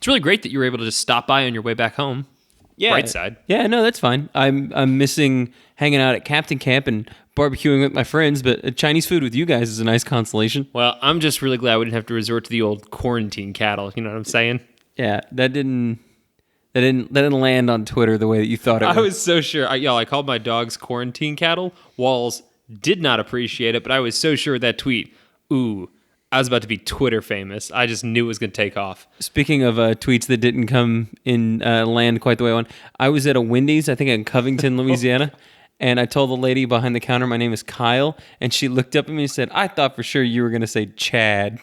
It's really great that you were able to just stop by on your way back home. Yeah. Bright side. Yeah, no, that's fine. I'm missing hanging out at Captain Camp and barbecuing with my friends, but Chinese food with you guys is a nice consolation. Well, I'm just really glad we didn't have to resort to the old quarantine cattle. You know what I'm saying? Yeah, that didn't land on Twitter the way that you thought it would. I was so sure. I called my dogs quarantine cattle. Walls did not appreciate it, but I was so sure with that tweet. Ooh, I was about to be Twitter famous. I just knew it was going to take off. Speaking of tweets that didn't come in land quite the way I wanted, I was at a Wendy's, I think in Covington, Louisiana, and I told the lady behind the counter my name is Kyle, and she looked up at me and said, I thought for sure you were going to say Chad.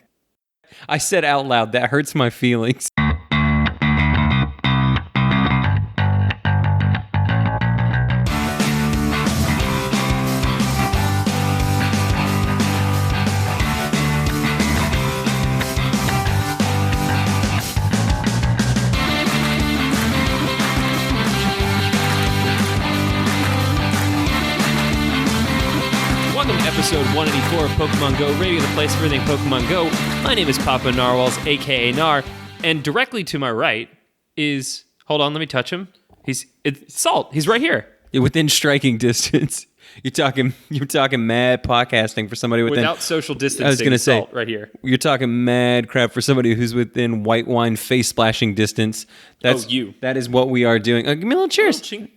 I said out loud, that hurts my feelings. Episode 184 of Pokemon Go Radio, the place for everything Pokemon Go. My name is Papa Narwhals, a.k.a. Nar, and directly to my right is... Hold on, let me touch him. It's Salt. He's right here. Yeah, within striking distance. You're talking mad podcasting for somebody without social distancing. I was going to say, Salt right here. You're talking mad crap for somebody who's within white wine face splashing distance. You. That is what we are doing. Give me a little cheers. There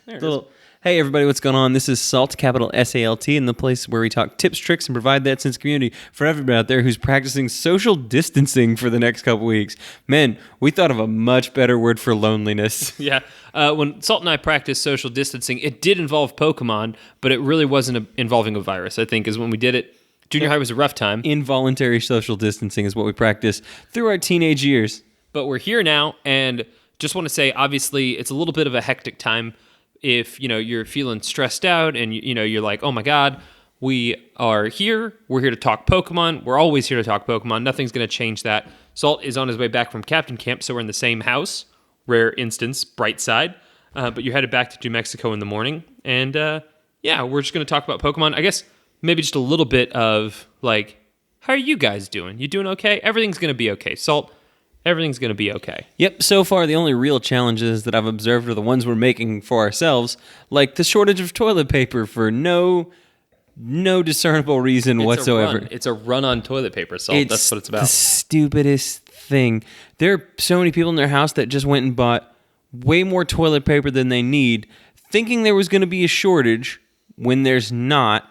it is. Hey everybody, what's going on? This is Salt, capital S-A-L-T, and the place where we talk tips, tricks, and provide that sense of community for everybody out there who's practicing social distancing for the next couple weeks. Man, we thought of a much better word for loneliness. Yeah. When Salt and I practiced social distancing, it did involve Pokemon, but it really wasn't involving a virus, I think, is when we did it. Junior high was a rough time. Involuntary social distancing is what we practiced through our teenage years. But we're here now, and just want to say, obviously, it's a little bit of a hectic time. If, you're feeling stressed out and, you're like, oh my God, we are here. We're here to talk Pokemon. We're always here to talk Pokemon. Nothing's going to change that. Salt is on his way back from Captain Camp, so we're in the same house. Rare instance, bright side. But you're headed back to New Mexico in the morning. And, we're just going to talk about Pokemon. I guess maybe just a little bit of, how are you guys doing? You doing okay? Everything's going to be okay. Salt, everything's going to be okay. Yep, so far the only real challenges that I've observed are the ones we're making for ourselves, like the shortage of toilet paper for no discernible reason whatsoever. It's a run on toilet paper, Salt. That's what it's about. The stupidest thing. There are so many people in their house that just went and bought way more toilet paper than they need, thinking there was going to be a shortage when there's not.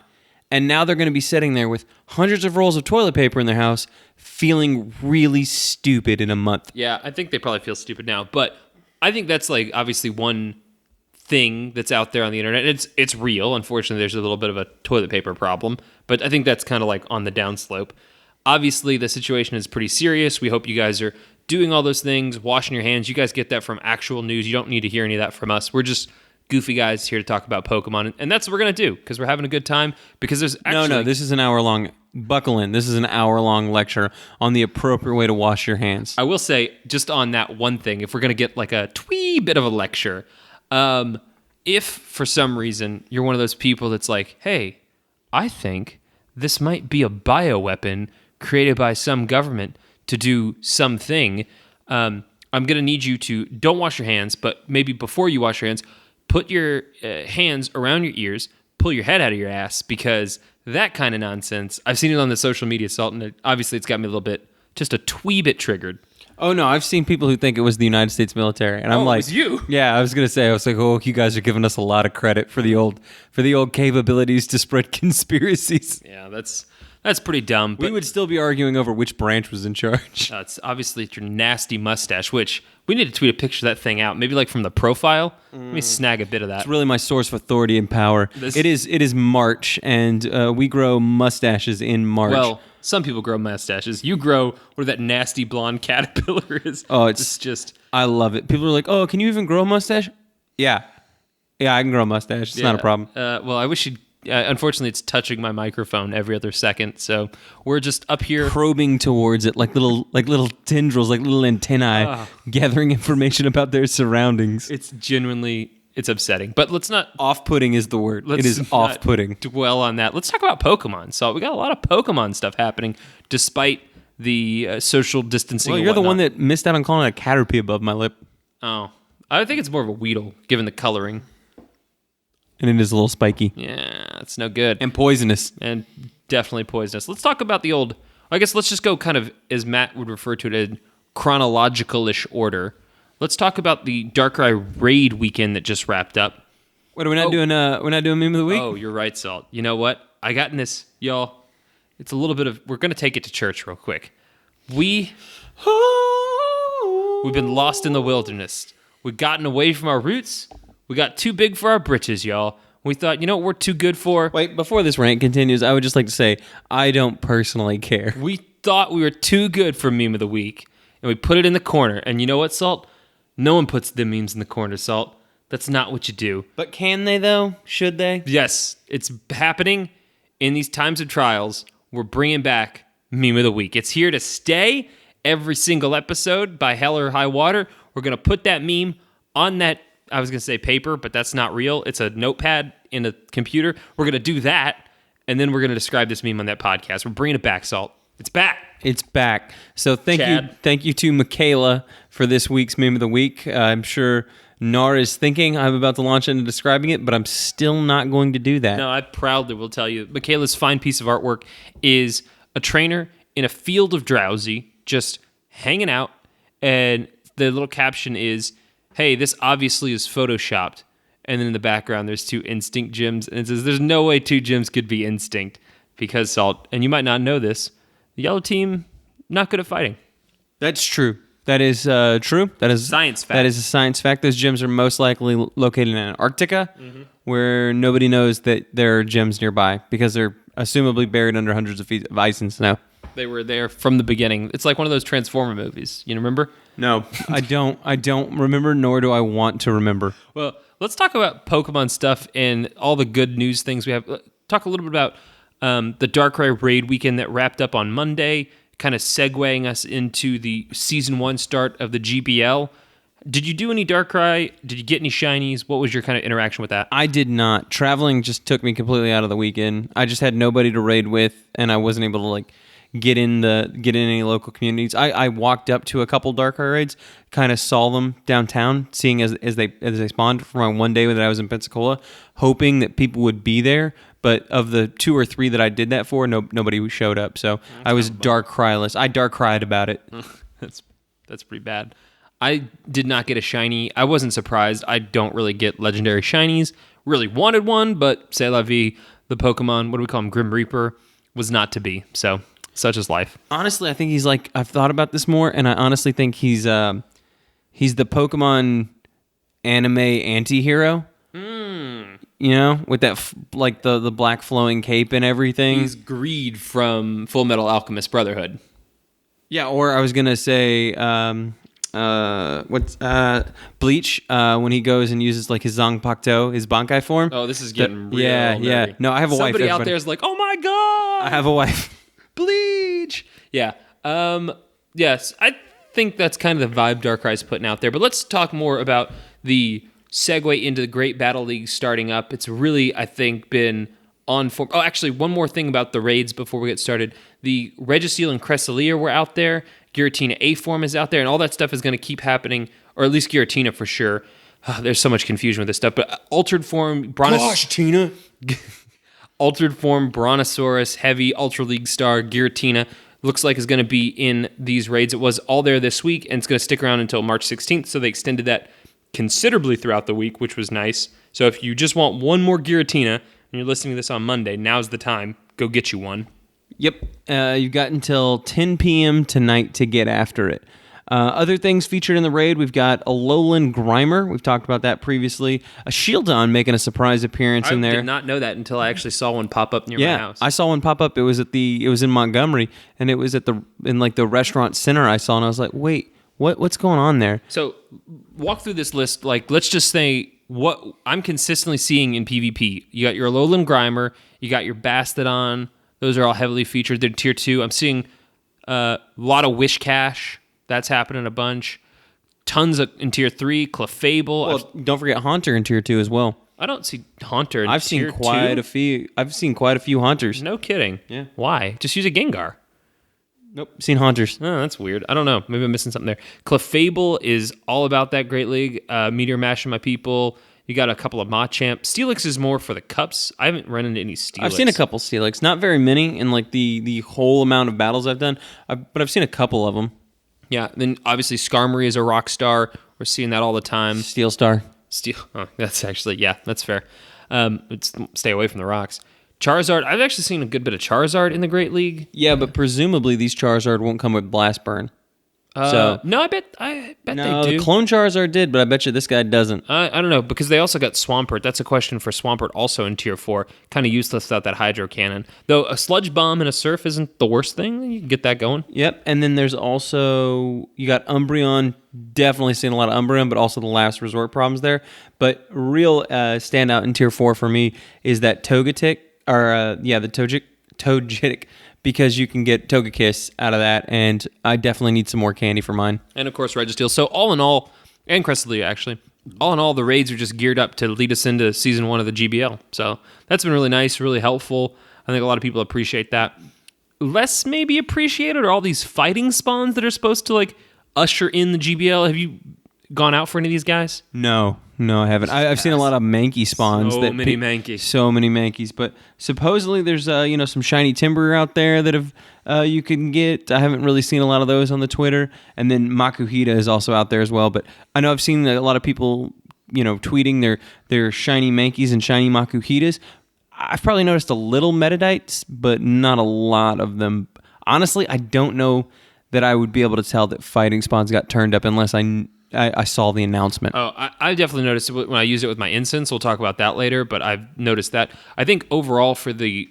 And now they're going to be sitting there with hundreds of rolls of toilet paper in their house, feeling really stupid in a month. Yeah, I think they probably feel stupid now. But I think that's obviously one thing that's out there on the internet. It's real. Unfortunately, there's a little bit of a toilet paper problem. But I think that's kind of on the downslope. Obviously, the situation is pretty serious. We hope you guys are doing all those things, washing your hands. You guys get that from actual news. You don't need to hear any of that from us. We're just goofy guys here to talk about Pokemon, and that's what we're going to do, because we're having a good time, because there's actually... No, this is an hour-long... Buckle in. This is an hour-long lecture on the appropriate way to wash your hands. I will say, just on that one thing, if we're going to get a twee bit of a lecture, if for some reason you're one of those people that's like, hey, I think this might be a bioweapon created by some government to do something, I'm going to need you to don't wash your hands, but maybe before you wash your hands, put your hands around your ears, pull your head out of your ass, because that kind of nonsense, I've seen it on the social media, Salt, and obviously it's got me a little bit, just a twee bit triggered. Oh, no, I've seen people who think it was the United States military, and I'm like... it was you? Yeah, I was going to say, you guys are giving us a lot of credit for the old capabilities to spread conspiracies. Yeah, that's pretty dumb. But we would still be arguing over which branch was in charge. It's obviously your nasty mustache, which we need to tweet a picture of that thing out, maybe from the profile. Let me snag a bit of that. It's really my source of authority and power. It is March, and we grow mustaches in March. Well, some people grow mustaches. You grow where that nasty blonde caterpillar is. Oh, it's just... I love it. People are like, oh, can you even grow a mustache? Yeah, I can grow a mustache. It's not a problem. Well, I wish you'd... unfortunately, it's touching my microphone every other second, so we're just up here probing towards it like little tendrils, like little antennae, gathering information about their surroundings. It's upsetting. But let's not... Off-putting is the word. It is off-putting. Dwell on that. Let's talk about Pokemon. So we got a lot of Pokemon stuff happening, despite the social distancing. Well, and you're the one whatnot. that missed out on calling it a Caterpie above my lip. Oh, I think it's more of a Weedle, given the coloring. And it is a little spiky. Yeah, it's no good. And poisonous. And definitely poisonous. Let's talk about the old... I guess let's just go kind of, as Matt would refer to it, in chronological-ish order. Let's talk about the Darkrai Raid weekend that just wrapped up. What are we not doing? We're not doing meme of the week. Oh, you're right, Salt. You know what? I got in this, y'all. It's a little bit of... We're going to take it to church real quick. We've been lost in the wilderness. We've gotten away from our roots. We got too big for our britches, y'all. We thought, you know what we're too good for? Wait, before this rant continues, I would just like to say I don't personally care. We thought we were too good for meme of the week, and we put it in the corner. And you know what, Salt? No one puts the memes in the corner, Salt. That's not what you do. But can they, though? Should they? Yes, it's happening in these times of trials. We're bringing back meme of the week. It's here to stay. Every single episode, by hell or high water, we're going to put that meme on that, I was going to say paper, but that's not real. It's a notepad in a computer. We're going to do that, and then we're going to describe this meme on that podcast. We're bringing it back, Salt. It's back. It's back. So thank you to Michaela for this week's meme of the week. I'm sure Nar is thinking I'm about to launch into describing it, but I'm still not going to do that. No, I proudly will tell you. Michaela's fine piece of artwork is a trainer in a field of drowsy, just hanging out, and the little caption is, hey, this obviously is photoshopped. And then in the background, there's 2 Instinct gyms, and it says, there's no way 2 gyms could be Instinct, because Salt, and you might not know this, the yellow team, not good at fighting. That's true. That is true. That is Science fact. That is a science fact. Those gyms are most likely located in Antarctica, where nobody knows that there are gyms nearby, because they're assumably buried under hundreds of feet of ice and snow. They were there from the beginning. It's like one of those Transformer movies. You remember? No, I don't. I don't remember, nor do I want to remember. Well, let's talk about Pokemon stuff and all the good news things we have. Talk a little bit about the Darkrai Raid weekend that wrapped up on Monday, kind of segueing us into the Season 1 start of the GBL. Did you do any Darkrai? Did you get any shinies? What was your kind of interaction with that? I did not. Traveling just took me completely out of the weekend. I just had nobody to raid with, and I wasn't able to get in any local communities. I walked up to a couple Darkrai raids, kind of saw them downtown, seeing as they spawned from my one day that I was in Pensacola, hoping that people would be there. But of the 2 or 3 that I did that for, nobody showed up. So I was Darkryless. I Darkried about it. That's pretty bad. I did not get a shiny. I wasn't surprised. I don't really get legendary shinies. Really wanted one, but c'est la vie. The Pokemon, what do we call him, Grim Reaper, was not to be. So such is life. Honestly, I think he's I've thought about this more, and I honestly think he's the Pokemon anime anti-hero. You know, with that the black flowing cape and everything. He's Greed from Full Metal Alchemist Brotherhood. Yeah, or I was gonna say Bleach when he goes and uses his Zanpakuto, his Bankai form. Oh, this is getting real. Yeah. nerdy. No, I have a wife. Somebody out there is like, oh my god, I have a wife. Bleach. Yeah. Yes, I think that's kind of the vibe Darkrai's putting out there. But let's talk more about the segue into the Great Battle League starting up. It's really, I think, been on form. Oh, actually, one more thing about the raids before we get started. The Registeel and Cresselia were out there. Giratina A-Form is out there, and all that stuff is going to keep happening, or at least Giratina for sure. There's so much confusion with this stuff. But Altered Form, Tina. Altered Form, Brontosaurus, Heavy, Ultra League Star, Giratina, looks like is going to be in these raids. It was all there this week, and it's going to stick around until March 16th, so they extended that considerably throughout the week, which was nice. So if you just want one more Giratina, and you're listening to this on Monday, now's the time. Go get you one. Yep. You've got until 10 p.m. tonight to get after it. Other things featured in the raid, we've got a Alolan Grimer. We've talked about that previously. A Shieldon making a surprise appearance in there. I did not know that until I actually saw one pop up near my house. I saw one pop up. It was in Montgomery, and it was in the restaurant center I saw, and I was like, wait, what's going on there? So walk through this list. Let's just say what I'm consistently seeing in PvP. You got your Alolan Grimer, you got your Bastodon. Those are all heavily featured. They're tier 2. I'm seeing a lot of Wish Cash. That's happening a bunch. Tons in tier 3. Clefable. Well, don't forget Haunter in tier 2 as well. I don't see Haunter in I've tier seen quite 2. a few. I've seen quite a few Haunters. No kidding. Yeah. Why? Just use a Gengar. Nope. Seen Haunters. Oh, that's weird. I don't know. Maybe I'm missing something there. Clefable is all about that Great League. Meteor Mash and My People. You got a couple of Machamp. Steelix is more for the cups. I haven't run into any Steelix. I've seen a couple Steelix. Not very many in like the whole amount of battles I've done, but I've seen a couple of them. Yeah. Then obviously Skarmory is a rock star. We're seeing that all the time. Steel Star. Oh, that's actually, yeah, that's fair. Stay away from the rocks. Charizard. I've actually seen a good bit of Charizard in the Great League. Yeah, but presumably these Charizard won't come with Blast Burn. No, I bet No, they do. the clone Charizard did, but I bet you this guy doesn't. I don't know, because they also got Swampert. That's a question for Swampert also in Tier 4. Kind of useless without that Hydro Cannon. Though a Sludge Bomb and a Surf isn't the worst thing. You can get that going. Yep, and then there's also, you got Umbreon. Definitely seen a lot of Umbreon, but also the last resort problems there. But real standout in Tier 4 for me is that Togetic, or the Togetic, because you can get Togekiss out of that, and I definitely need some more candy for mine. And of course, Registeel. So all in all, and Cresselia actually, all in all, the raids are just geared up to lead us into Season 1 of the GBL. So that's been really nice, really helpful. I think a lot of people appreciate that. Less maybe appreciated are all these fighting spawns that are supposed to like usher in the GBL. Have you gone out for any of these guys? No, I haven't. I've seen a lot of Mankey spawns. So many Mankeys. So many Mankeys. But supposedly there's some shiny Timber out there that have you can get. I haven't really seen a lot of those on the Twitter. And then Makuhita is also out there as well. But I know I've seen a lot of people tweeting their shiny Mankeys and shiny Makuhitas. I've probably noticed a little Metadites, but not a lot of them. Honestly, I don't know that I would be able to tell that fighting spawns got turned up unless I saw the announcement. Oh, I definitely noticed it when I use it with my incense. We'll talk about that later, but I've noticed that. I think overall for the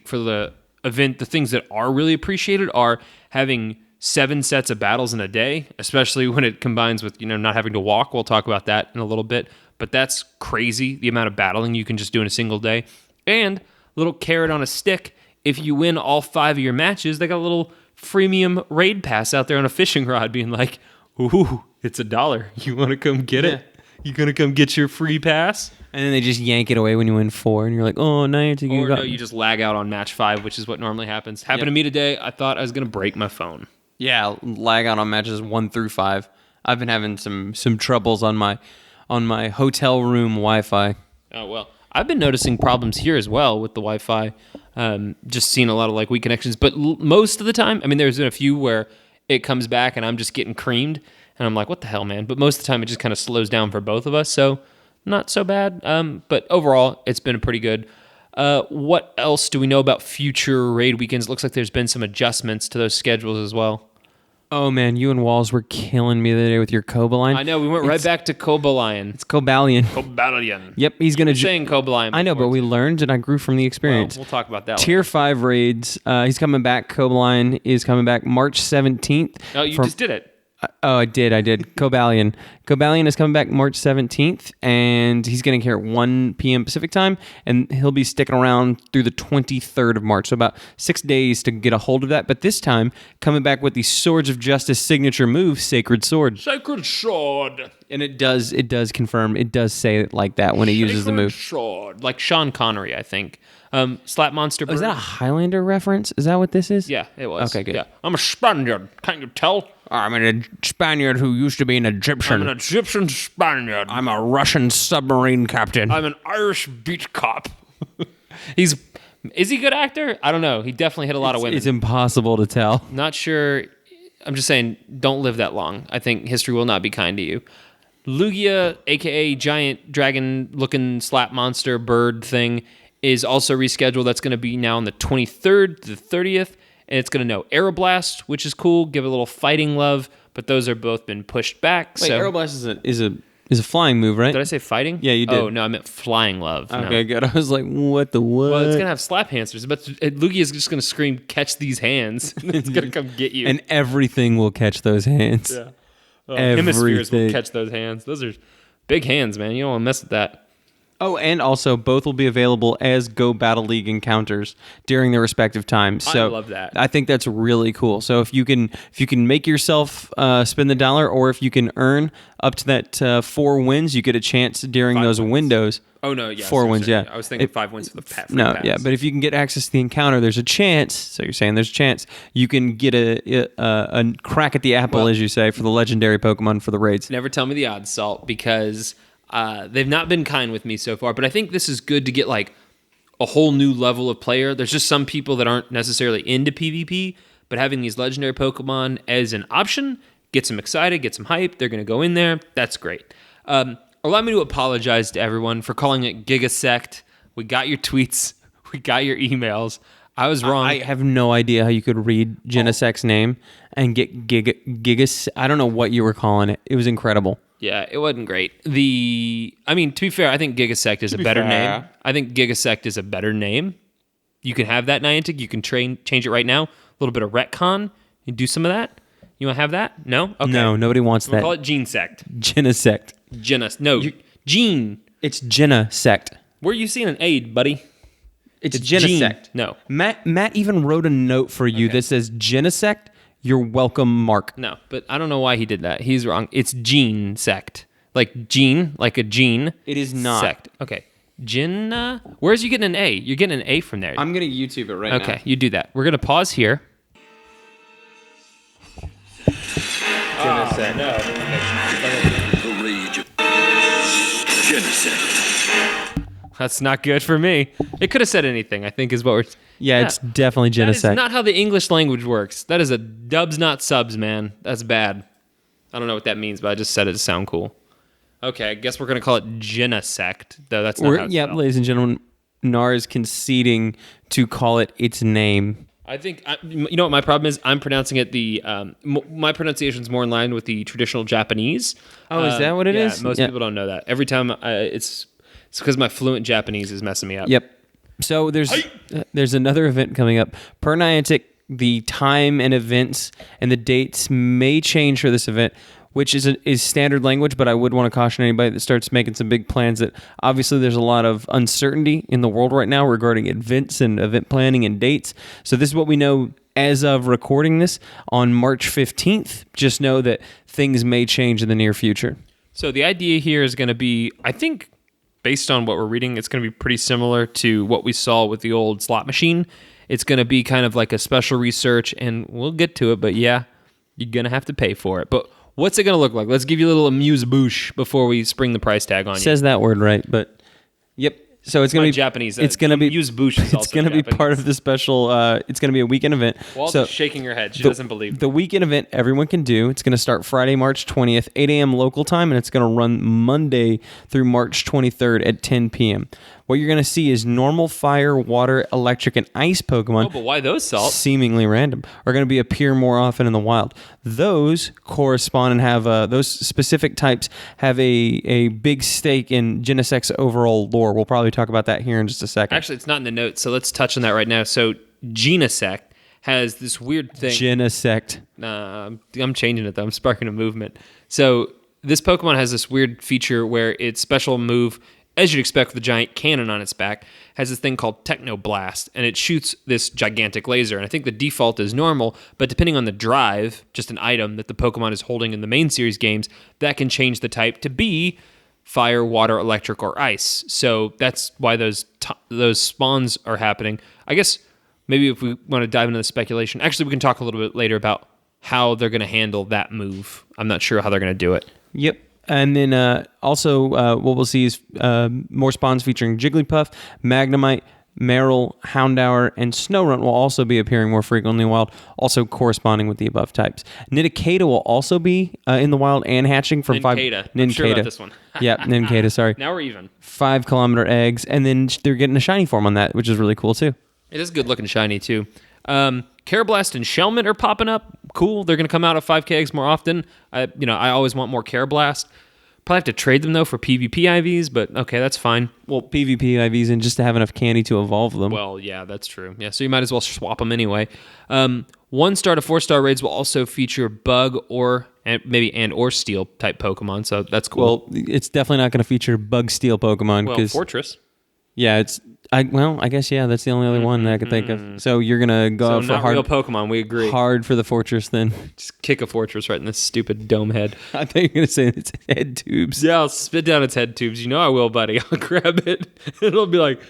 event, the things that are really appreciated are having 7 sets of battles in a day, especially when it combines with not having to walk. We'll talk about that in a little bit, but that's crazy, the amount of battling you can just do in a single day. And little carrot on a stick, if you win all 5 of your matches, they got a little freemium raid pass out there on a fishing rod being like, ooh, it's $1. You want to come get it? You going to come get your free pass? And then they just yank it away when you win 4, and you're like, oh, now you no, you just lag out on match 5, which is what normally happens. Happened to me today. I thought I was going to break my phone. Yeah, lag out on matches 1 through 5. I've been having some troubles on my hotel room Wi-Fi. Oh, well. I've been noticing problems here as well with the Wi-Fi. Just seeing a lot of weak connections. But most of the time, there's been a few where it comes back and I'm just getting creamed. And I'm like, what the hell, man? But most of the time, it just kind of slows down for both of us. So not so bad. But overall, it's been pretty good. What else do we know about future raid weekends? It looks like there's been some adjustments to those schedules as well. Oh, man, you and Walls were killing me the other day with your Cobalion. I know, we went right back to Cobalion. It's Cobalion. Cobalion. Yep, he's going to... saying Cobalion. I know, but we learned and I grew from the experience. Well, we'll talk about that Tier 5 raids. He's coming back. Cobalion is coming back March 17th. Oh, you just did it. Oh, I did. Cobalion. Cobalion is coming back March 17th, and he's getting here at 1 p.m. Pacific time, and he'll be sticking around through the 23rd of March, so about 6 days to get a hold of that. But this time, coming back with the Swords of Justice signature move, Sacred Sword. Sacred Sword. And it does confirm, it does say it like that when it uses the move. Sword. Like Sean Connery, I think. Slap Monster Bird. Is that a Highlander reference? Is that what this is? Yeah, it was. Okay, good. Yeah. I'm a Spaniard. Can't you tell? I'm a Spaniard who used to be an Egyptian. I'm an Egyptian Spaniard. I'm a Russian submarine captain. I'm an Irish beat cop. Is he a good actor? I don't know. He definitely hit a lot of women. It's impossible to tell. Not sure. I'm just saying, don't live that long. I think history will not be kind to you. Lugia, a.k.a. giant dragon-looking slap monster bird thing, is also rescheduled. That's going to be now on the 23rd to the 30th. And it's going to know Aeroblast, which is cool. Give it a little fighting love, but those are both been pushed back. Wait, so. Aeroblast is a flying move, right? Did I say fighting? Yeah, you did. Oh, no, I meant flying love. Okay, No. good. I was like, what the what? Well, it's going to have slap hamsters, but Lugia is just going to scream, catch these hands. It's going to come get you. And everything will catch those hands. Yeah. Hemispheres will catch those hands. Those are big hands, man. You don't want to mess with that. Oh, and also both will be available as Go Battle League encounters during their respective times. So I love that. I think that's really cool. So if you can make yourself spend the dollar, or if you can earn up to that 4 wins, you get a chance during those wins. windows. Oh no, yeah, 4 wins. Yeah, I was thinking 5 wins for the free no, pass. yeah, but if you can get access to the encounter, there's a chance. So you're saying there's a chance you can get a crack at the apple, as you say, for the legendary Pokemon for the raids. Never tell me the odds, Salt, because they've not been kind with me so far. But I think this is good to get like a whole new level of player. There's just some people that aren't necessarily into PvP, but having these legendary Pokemon as an option gets them excited, gets them hyped. They're going to go in there. That's great. Allow me to apologize to everyone for calling it Genesect. We got your tweets. We got your emails. I was wrong. I have no idea how you could read Genesect's name and get Gigas. I don't know what you were calling it. It was incredible. Yeah, it wasn't great. To be fair, I think Genesect is a better name. I think Genesect is a better name. You can have that, Niantic. You can change it right now. A little bit of retcon. You do some of that. You want to have that? No? Okay. No, nobody wants We'll that. call it Genesect. Genesect. Gene. It's Genesect. Where are you seeing an aid, buddy? It's Genesect. Gene. No. Matt even wrote a note for you that says Genesect. You're welcome, Mark. No, but I don't know why he did that. He's wrong. It's Genesect. Like gene, like a gene. It is not. Sect. Okay. Gin. Where's you getting an A? You're getting an A from there. I'm going to YouTube it right now. Okay, you do that. We're going to pause here. Genesect. The rage of Genesect. That's not good for me. It could have said anything, I think, is what we're... Yeah, it's definitely That is Genesect. not how the English language works. That is a dubs, not subs, man. That's bad. I don't know what that means, but I just said it to sound cool. Okay, I guess we're going to call it Genesect, though that's not how it's spelled. Ladies and gentlemen, Nar is conceding to call it its name. I think, you know what my problem is? I'm pronouncing it my pronunciation is more in line with the traditional Japanese. Oh, is that what it yeah, is? Most Yeah. people don't know that. Every time it's because my fluent Japanese is messing me up. Yep. So there's another event coming up. Per Niantic, the time and events and the dates may change for this event, which is standard language, but I would want to caution anybody that starts making some big plans that obviously there's a lot of uncertainty in the world right now regarding events and event planning and dates. So this is what we know as of recording this on March 15th. Just know that things may change in the near future. So the idea here is going to be, I think, based on what we're reading, it's going to be pretty similar to what we saw with the old slot machine. It's going to be kind of like a special research, and we'll get to it, but yeah, you're going to have to pay for it. But what's it going to look like? Let's give you a little amuse-bouche before we spring the price tag on you. Says that word right, but yep. So it's going to be Japanese. It's going to be amuse-bouche is It's also going to be Japanese. part of the special. It's going to be a weekend event. Walt's so shaking her head. She doesn't believe the weekend event everyone can do. It's going to start Friday, March 20th, 8 a.m. local time, and it's going to run Monday through March 23rd at 10 p.m. What you're going to see is normal fire, water, electric, and ice Pokemon. Oh, but why those, Salt? Seemingly random, are going to be appear more often in the wild. Those correspond and have those specific types have a big stake in Genesect's overall lore. We'll probably talk about that here in just a second. Actually, it's not in the notes, so let's touch on that right now. So Genesect has this weird thing. Genesect. I'm changing it, though. I'm sparking a movement. So this Pokemon has this weird feature where its special move, as you'd expect with a giant cannon on its back, has this thing called Techno Blast, and it shoots this gigantic laser. And I think the default is normal, but depending on the drive, just an item that the Pokemon is holding in the main series games, that can change the type to be fire, water, electric, or ice. So that's why those spawns are happening. I guess maybe if we want to dive into the speculation, actually we can talk a little bit later about how they're going to handle that move. I'm not sure how they're going to do it. Yep. And then also what we'll see is more spawns featuring Jigglypuff, Magnemite, Marill, Houndour, and Snorunt will also be appearing more frequently in the wild, also corresponding with the above types. Nincada will also be in the wild and hatching from Nincada. I'm sure about this one. Yeah, Nincada, sorry. Now we're even. 5 kilometer eggs, and then they're getting a shiny form on that, which is really cool too. It is good looking shiny too. Carablast and Shelmet are popping up. Cool. They're going to come out of 5K eggs more often. I always want more Carablast. Probably have to trade them though for PvP IVs, but okay, that's fine. Well, PvP IVs and just to have enough candy to evolve them. Well, yeah, that's true. Yeah, so you might as well swap them anyway. 1-star to 4-star raids will also feature bug or and maybe or steel type Pokemon. So that's cool. Well, it's definitely not going to feature bug steel Pokemon Well, because Fortress. yeah, I guess yeah, that's the only other one that I could think of. So you're gonna go So out for not real Pokemon. We agree. hard for the Fortress then. Just kick a Fortress right in this stupid dome head. I think you're gonna say it's head tubes. Yeah, I'll spit down its head tubes. You know I will, buddy. I'll grab it. It'll be like,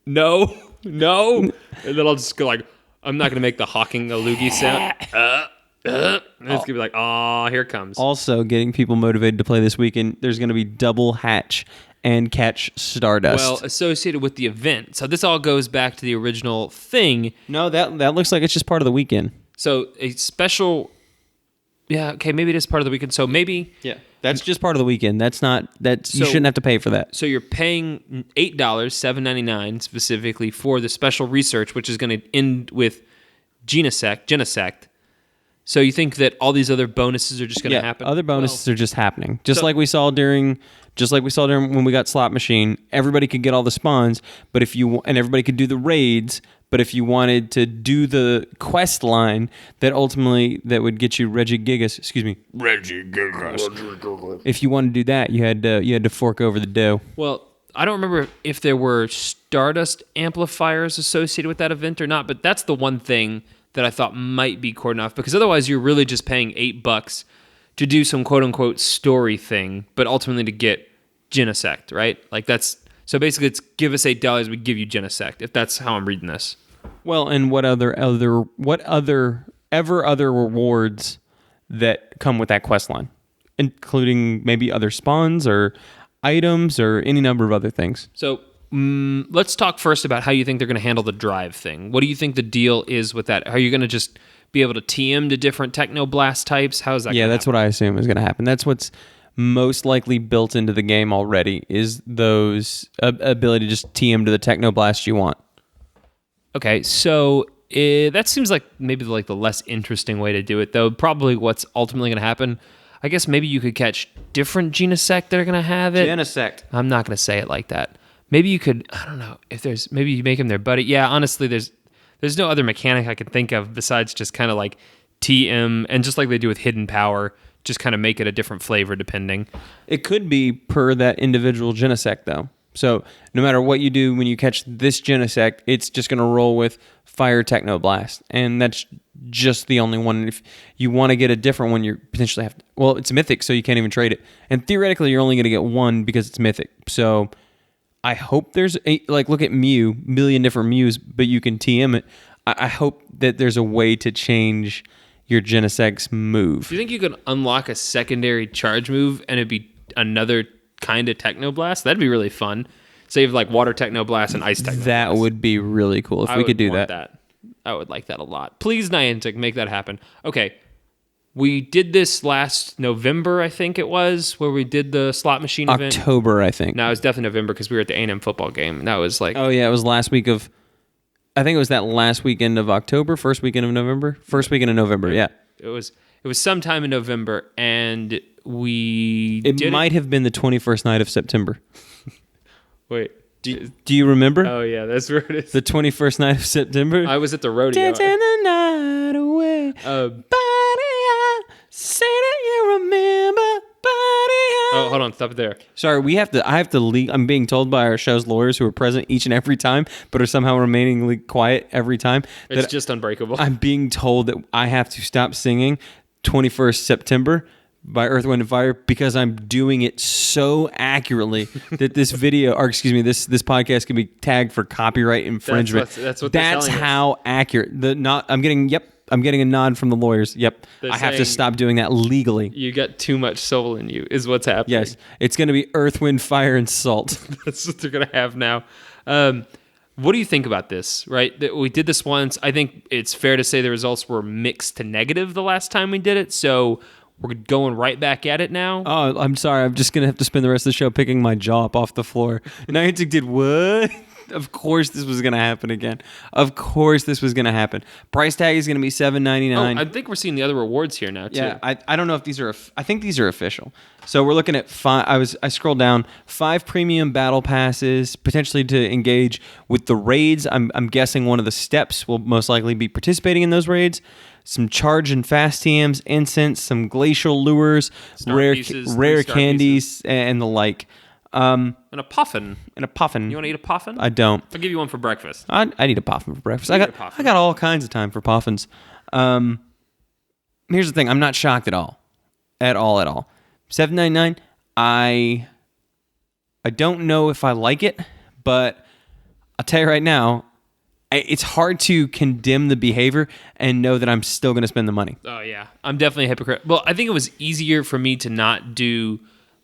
no. And then I'll just go like, I'm not gonna make the hawking a loogie sound. And it's gonna be like, oh, here it comes. Also, getting people motivated to play this weekend. There's gonna be double hatch and catch Stardust. Well, associated with the event. So this all goes back to the original thing. no, that looks like it's just part of the weekend. So a special, yeah, okay, maybe it is part of the weekend. So maybe, Yeah, that's just part of the weekend. You So- shouldn't have to pay for that. so you're paying $8, $7.99 specifically for the special research, which is going to end with Genesect. So you think that all these other bonuses are just going to happen? Other bonuses are just happening. Just like we saw during when we got Slot Machine, everybody could get all the spawns, but and everybody could do the raids, but if you wanted to do the quest line that would get you Regigigas. If you wanted to do that, you had to fork over the dough. Well, I don't remember if there were Stardust amplifiers associated with that event or not, but that's the one thing that I thought might be cordoned off, because otherwise you're really just paying $8 to do some quote unquote story thing, but ultimately to get Genesect, right? Like that's so basically it's give us $8, we give you Genesect, if that's how I'm reading this. Well, and what other rewards that come with that quest line, including maybe other spawns or items or any number of other things. So let's talk first about how you think they're going to handle the drive thing. What do you think the deal is with that? Are you going to just be able to TM to different Technoblast types? How's that? Yeah, that's what I assume is going to happen. That's what's most likely built into the game already, is those ability to just TM to the Technoblast you want. Okay, so that seems like maybe the less interesting way to do it, though. Probably what's ultimately going to happen, I guess maybe you could catch different Genesect that are going to have it. Genesect. I'm not going to say it like that. Maybe you could, I don't know, maybe you make him their buddy. Yeah, honestly, there's no other mechanic I can think of besides just kind of like TM, and just like they do with Hidden Power, just kind of make it a different flavor depending. It could be per that individual Genesect, though. So no matter what you do when you catch this Genesect, it's just going to roll with Fire Technoblast. And that's just the only one. If you want to get a different one, you potentially have to. Well, it's Mythic, so you can't even trade it. And theoretically, you're only going to get one because it's Mythic. So I hope there's look at Mew, million different Mews, but you can TM it. I hope that there's a way to change your Genesect's move. Do you think you could unlock a secondary charge move and it'd be another kind of Technoblast? That'd be really fun. Say you have like Water Technoblast and Ice Technoblast. That would be really cool if we could do that. I would like that a lot. Please, Niantic, make that happen. Okay. We did this last November, I think it was, where we did the slot machine event. October, I think. No, it was definitely November because we were at the A&M football game. And that was like... Oh, yeah, it was last week of... I think it was that last weekend of October, first weekend of November? First weekend of November, yeah. It was sometime in November, and we It might have been the 21st night of September. Wait. Do you remember? Oh, yeah, that's where it is. The 21st night of September? I was at the rodeo. Dancing the night away. Say that you remember, Oh, hold on, stop it there. Sorry, I have to leave. I'm being told by our show's lawyers who are present each and every time, but are somehow remaining quiet every time. It's just unbreakable. I'm being told that I have to stop singing 21st September by Earth, Wind, and Fire because I'm doing it so accurately that this video, or excuse me, this podcast can be tagged for copyright infringement. That's what they're telling us. how accurate. I'm getting a nod from the lawyers. Yep. They're I have to saying stop doing that legally. You got too much soul in you, is what's happening. Yes. It's going to be Earth, Wind, Fire, and Salt. That's what they're going to have now. What do you think about this, right? That we did this once. I think it's fair to say the results were mixed to negative the last time we did it. So we're going right back at it now. Oh, I'm sorry. I'm just going to have to spend the rest of the show picking my jaw up off the floor. Niantic did what? Of course this was going to happen again. Of course this was going to happen. Price tag is going to be $7.99. I think we're seeing the other rewards here now, too. Yeah, I don't know if these are... I think these are official. So we're looking at 5... I scrolled down. 5 premium battle passes, potentially to engage with the raids. I'm guessing one of the steps will most likely be participating in those raids. some charge and fast TMs, incense, some glacial lures, Star rare pieces, rare 3 star candies, and the like. And a puffin. And a puffin. You want to eat a puffin? I don't. I'll give you one for breakfast. I need a puffin for breakfast. You need a puffin. I got all kinds of time for puffins. Here's the thing. I'm not shocked at all. At all. $7.99. I don't know if I like it, but I'll tell you right now, it's hard to condemn the behavior and know that I'm still going to spend the money. Oh, yeah. I'm definitely a hypocrite. Well, I think it was easier for me to not do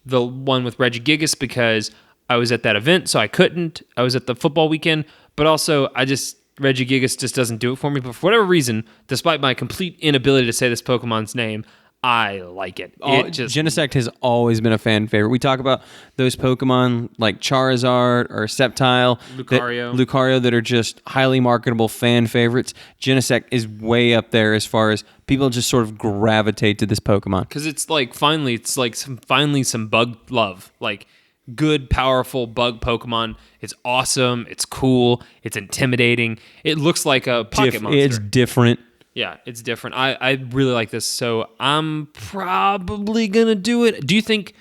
the one with Reggie Gigas because I was at that event, so I couldn't. I was at the football weekend, but also Reggie Gigas just doesn't do it for me. But for whatever reason, despite my complete inability to say this Pokemon's name, I like it. Genesect has always been a fan favorite. We talk about those Pokemon like Charizard or Sceptile, Lucario that are just highly marketable fan favorites. Genesect is way up there as far as people just sort of gravitate to this Pokemon. Because it's like finally some bug love. Like good, powerful bug Pokemon. It's awesome. It's cool. It's intimidating. It looks like a pocket monster. It's different. Yeah, it's different. I really like this, so I'm probably going to do it. Do you think,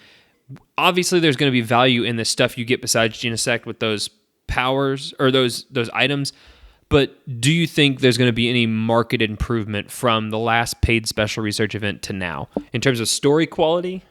obviously there's going to be value in the stuff you get besides Genesect with those powers, or those items, but do you think there's going to be any market improvement from the last paid special research event to now, in terms of story quality?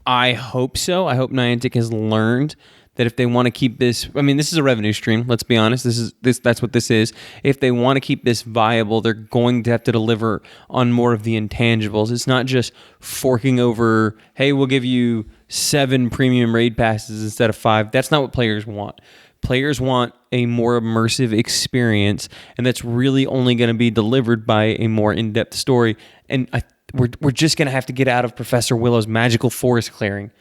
I hope so. I hope Niantic has learned that if they want to keep this, I mean, this is a revenue stream. Let's be honest. That's what this is. If they want to keep this viable, they're going to have to deliver on more of the intangibles. It's not just forking over, hey, we'll give you 7 premium raid passes instead of 5. That's not what players want. Players want a more immersive experience, and that's really only going to be delivered by a more in-depth story. And we're just going to have to get out of Professor Willow's magical forest clearing.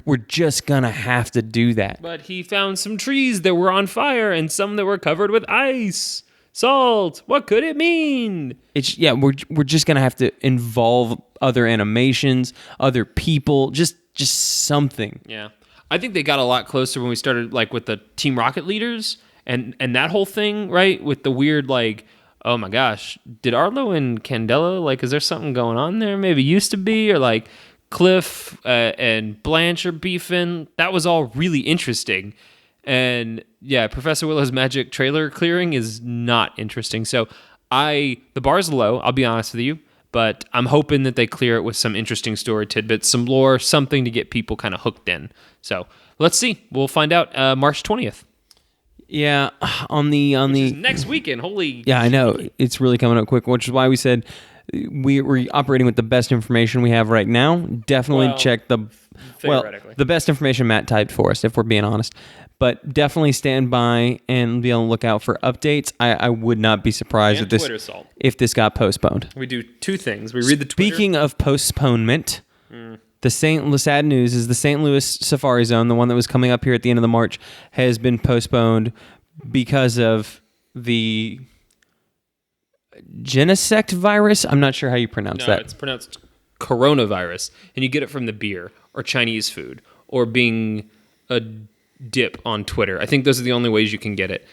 We're just gonna have to do that. But he found some trees that were on fire and some that were covered with ice. Salt. What could it mean? We're just gonna have to involve other animations, other people, just something. Yeah. I think they got a lot closer when we started like with the Team Rocket leaders and that whole thing, right? With the weird like, oh my gosh, did Arlo and Candela, like, is there something going on there? Maybe used to be, or like Cliff and Blanche are beefing. That was all really interesting. And yeah, Professor Willow's magic trailer clearing is not interesting. So the bar's low, I'll be honest with you, but I'm hoping that they clear it with some interesting story tidbits, some lore, something to get people kind of hooked in. So let's see. We'll find out March 20th. Yeah, on the next weekend. Holy. Yeah, I know. It's really coming up quick, which is why we said we're operating with the best information we have right now. Definitely check the best information Matt typed for us, if we're being honest. But definitely stand by and be on the lookout for updates. I would not be surprised if this got postponed. We do 2 things. We read the Twitter. Speaking of postponement, the sad news is the St. Louis Safari Zone, the one that was coming up here at the end of the March, has been postponed because of the Genesect virus. I'm not sure how you pronounce that. It's pronounced coronavirus, and you get it from the beer or Chinese food or being a dip on Twitter. I think those are the only ways you can get it.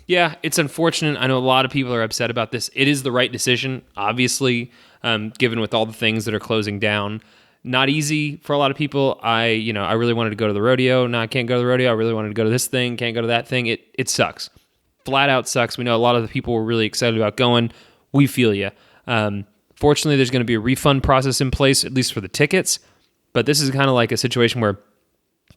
Yeah, it's unfortunate. I know a lot of people are upset about this. It is the right decision, obviously, given with all the things that are closing down. Not easy for a lot of people. I really wanted to go to the rodeo. Now I can't go to the rodeo. I really wanted to go to this thing. Can't go to that thing. It sucks. Flat out sucks. We know a lot of the people were really excited about going. We feel you. Fortunately, there's going to be a refund process in place, at least for the tickets. But this is kind of like a situation where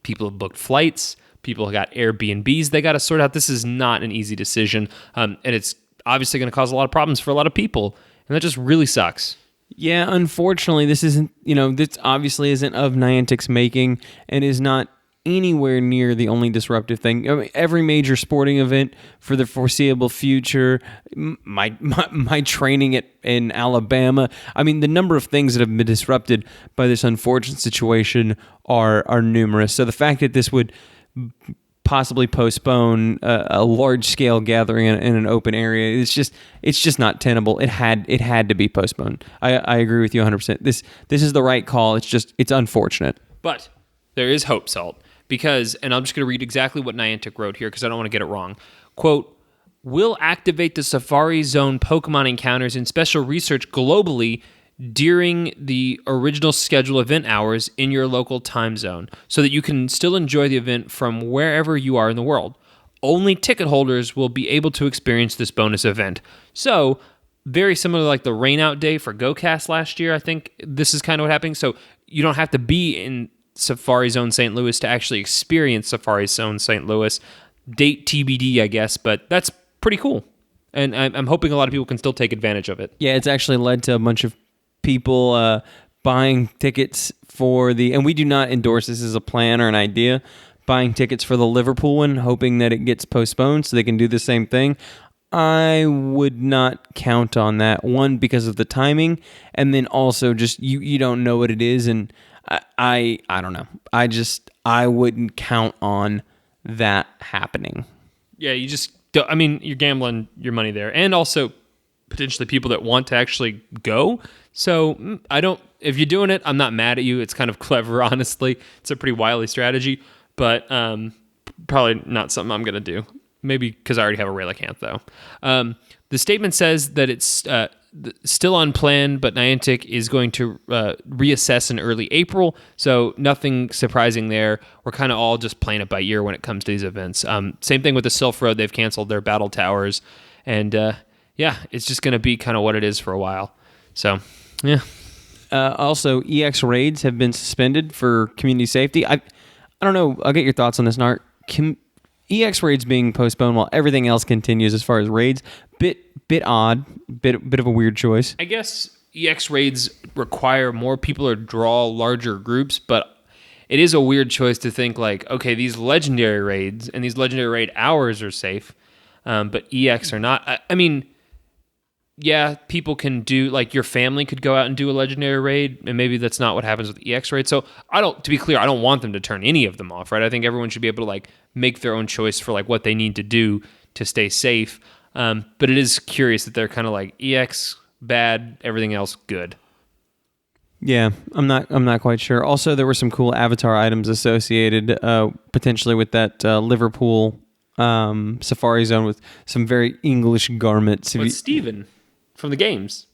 people have booked flights. People got Airbnbs they got to sort out. This is not an easy decision. And it's obviously going to cause a lot of problems for a lot of people. And that just really sucks. Yeah, unfortunately, this obviously isn't of Niantic's making and is not anywhere near the only disruptive thing. I mean, every major sporting event for the foreseeable future, my training in Alabama. I mean, the number of things that have been disrupted by this unfortunate situation are numerous. So the fact that this would possibly postpone a large-scale gathering in an open area, it's just not tenable. It had to be postponed. I agree with you 100%. This is the right call. It's unfortunate. But there is hope, Salt. Because, and I'm just going to read exactly what Niantic wrote here because I don't want to get it wrong. Quote, will activate the Safari Zone Pokemon encounters in special research globally during the original schedule event hours in your local time zone so that you can still enjoy the event from wherever you are in the world. Only ticket holders will be able to experience this bonus event. So, very similar to like the rainout day for GoCast last year, I think this is kind of what happening. So, you don't have to be in Safari Zone St. Louis to actually experience Safari Zone St. Louis. Date TBD, I guess, but that's pretty cool. And I'm hoping a lot of people can still take advantage of it. Yeah, it's actually led to a bunch of people buying tickets for the, and we do not endorse this as a plan or an idea, buying tickets for the Liverpool one, hoping that it gets postponed so they can do the same thing. I would not count on that. One, because of the timing, and then also just you don't know what it is, and I don't know. I wouldn't count on that happening. Yeah, you just don't, I mean, you're gambling your money there, and also potentially people that want to actually go. So I don't, if you're doing it, I'm not mad at you. It's kind of clever, honestly. It's a pretty wily strategy, but probably not something I'm going to do. Maybe because I already have a Relicanth, though. The statement says that it's still on plan, but Niantic is going to reassess in early April, so nothing surprising there. We're kind of all just playing it by ear when it comes to these events. Same thing with the Sylph Road. They've canceled their battle towers, and yeah, it's just going to be kind of what it is for a while. So, yeah. Also, EX raids have been suspended for community safety. I don't know. I'll get your thoughts on this, Nart. EX raids being postponed while everything else continues as far as raids, bit odd, bit of a weird choice. I guess EX raids require more people or draw larger groups, but it is a weird choice to think like, okay, these legendary raids and these legendary raid hours are safe, but EX are not. I mean, yeah, people can do, like, your family could go out and do a legendary raid, and maybe that's not what happens with EX raid. So to be clear, I don't want them to turn any of them off, right? I think everyone should be able to like make their own choice for like what they need to do to stay safe. But it is curious that they're kind of like EX bad, everything else good. Yeah, I'm not quite sure. Also, there were some cool avatar items associated potentially with that Liverpool Safari Zone with some very English garments. What's Steven from the games?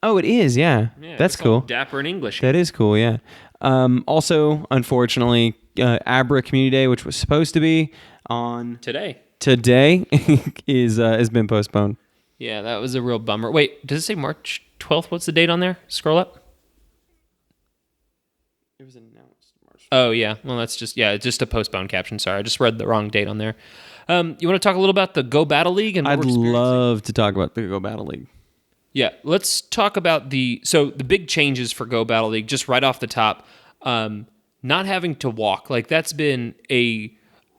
Oh, it is, yeah. That's cool. Dapper in English. That is cool, yeah. Also, unfortunately, Abra Community Day, which was supposed to be on today has been postponed. Yeah, that was a real bummer. Wait, does it say March 12th? What's the date on there? Scroll up. It was announced March 12th. Oh, yeah. Well, that's just a postponed caption. Sorry, I just read the wrong date on there. You want to talk a little about the Go Battle League? And I'd love to talk about the Go Battle League. Yeah, let's talk about the big changes for Go Battle League, just right off the top. Not having to walk. Like, that's been a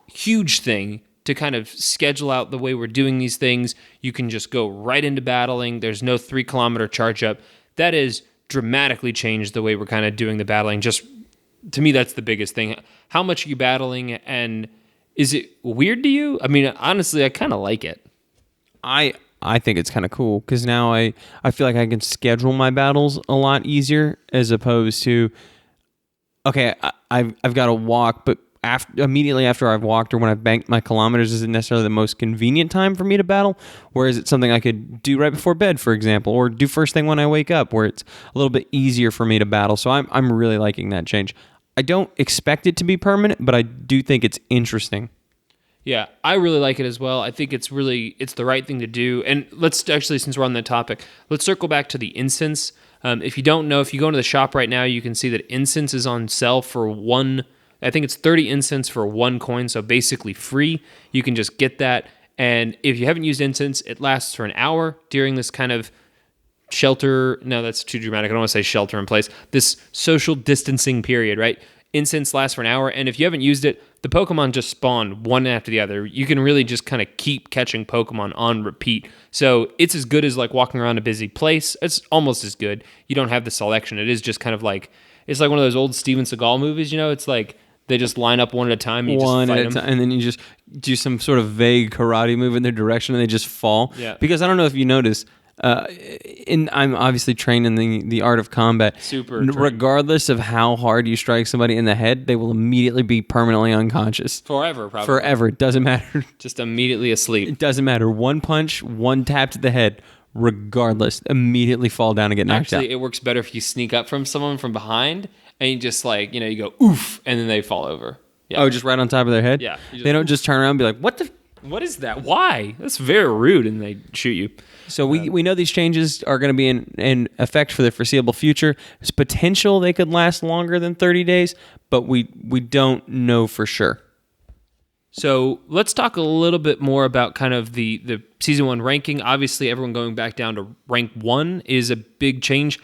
huge thing to kind of schedule out the way we're doing these things. You can just go right into battling. There's no 3-kilometer charge up. That has dramatically changed the way we're kind of doing the battling. Just, to me, that's the biggest thing. How much are you battling, and is it weird to you? I mean, honestly, I kind of like it. I think it's kind of cool because now I feel like I can schedule my battles a lot easier as opposed to, okay, I've got to walk, but immediately after I've walked or when I've banked my kilometers isn't necessarily the most convenient time for me to battle, whereas it's something I could do right before bed, for example, or do first thing when I wake up, where it's a little bit easier for me to battle. So I'm really liking that change. I don't expect it to be permanent, but I do think it's interesting. Yeah, I really like it as well. I think it's the right thing to do. And let's actually, since we're on that topic, let's circle back to the incense. If you don't know, if you go into the shop right now, you can see that incense is on sale for I think it's 30 incense for 1 coin, so basically free. You can just get that. And if you haven't used incense, it lasts for an hour during this kind of no, that's too dramatic. I don't want to say shelter in place. This social distancing period, right? Incense lasts for an hour, and if you haven't used it, the Pokemon just spawn one after the other. You can really just kind of keep catching Pokemon on repeat. So it's as good as like walking around a busy place. It's almost as good. You don't have the selection. It is just kind of like, it's like one of those old Steven Seagal movies, you know? It's like they just line up one at a time. And you just fight them. And then you just do some sort of vague karate move in their direction, and they just fall. Yeah. Because I don't know if you noticed, And I'm obviously trained in the art of combat. Super trained. Regardless of how hard you strike somebody in the head, they will immediately be permanently unconscious. Forever, probably. Forever. It doesn't matter. Just immediately asleep. It doesn't matter. One punch, one tap to the head, regardless, immediately fall down and get knocked Actually, out. it works better if you sneak up from someone from behind and you just like, you go oof, and then they fall over. Yeah. Oh, just right on top of their head? Yeah. They don't just turn around and be like, what the... What is that? Why? That's very rude, and they shoot you. So we know these changes are going to be in effect for the foreseeable future. There's potential they could last longer than 30 days, but we don't know for sure. So let's talk a little bit more about kind of the Season 1 ranking. Obviously, everyone going back down to rank 1 is a big change.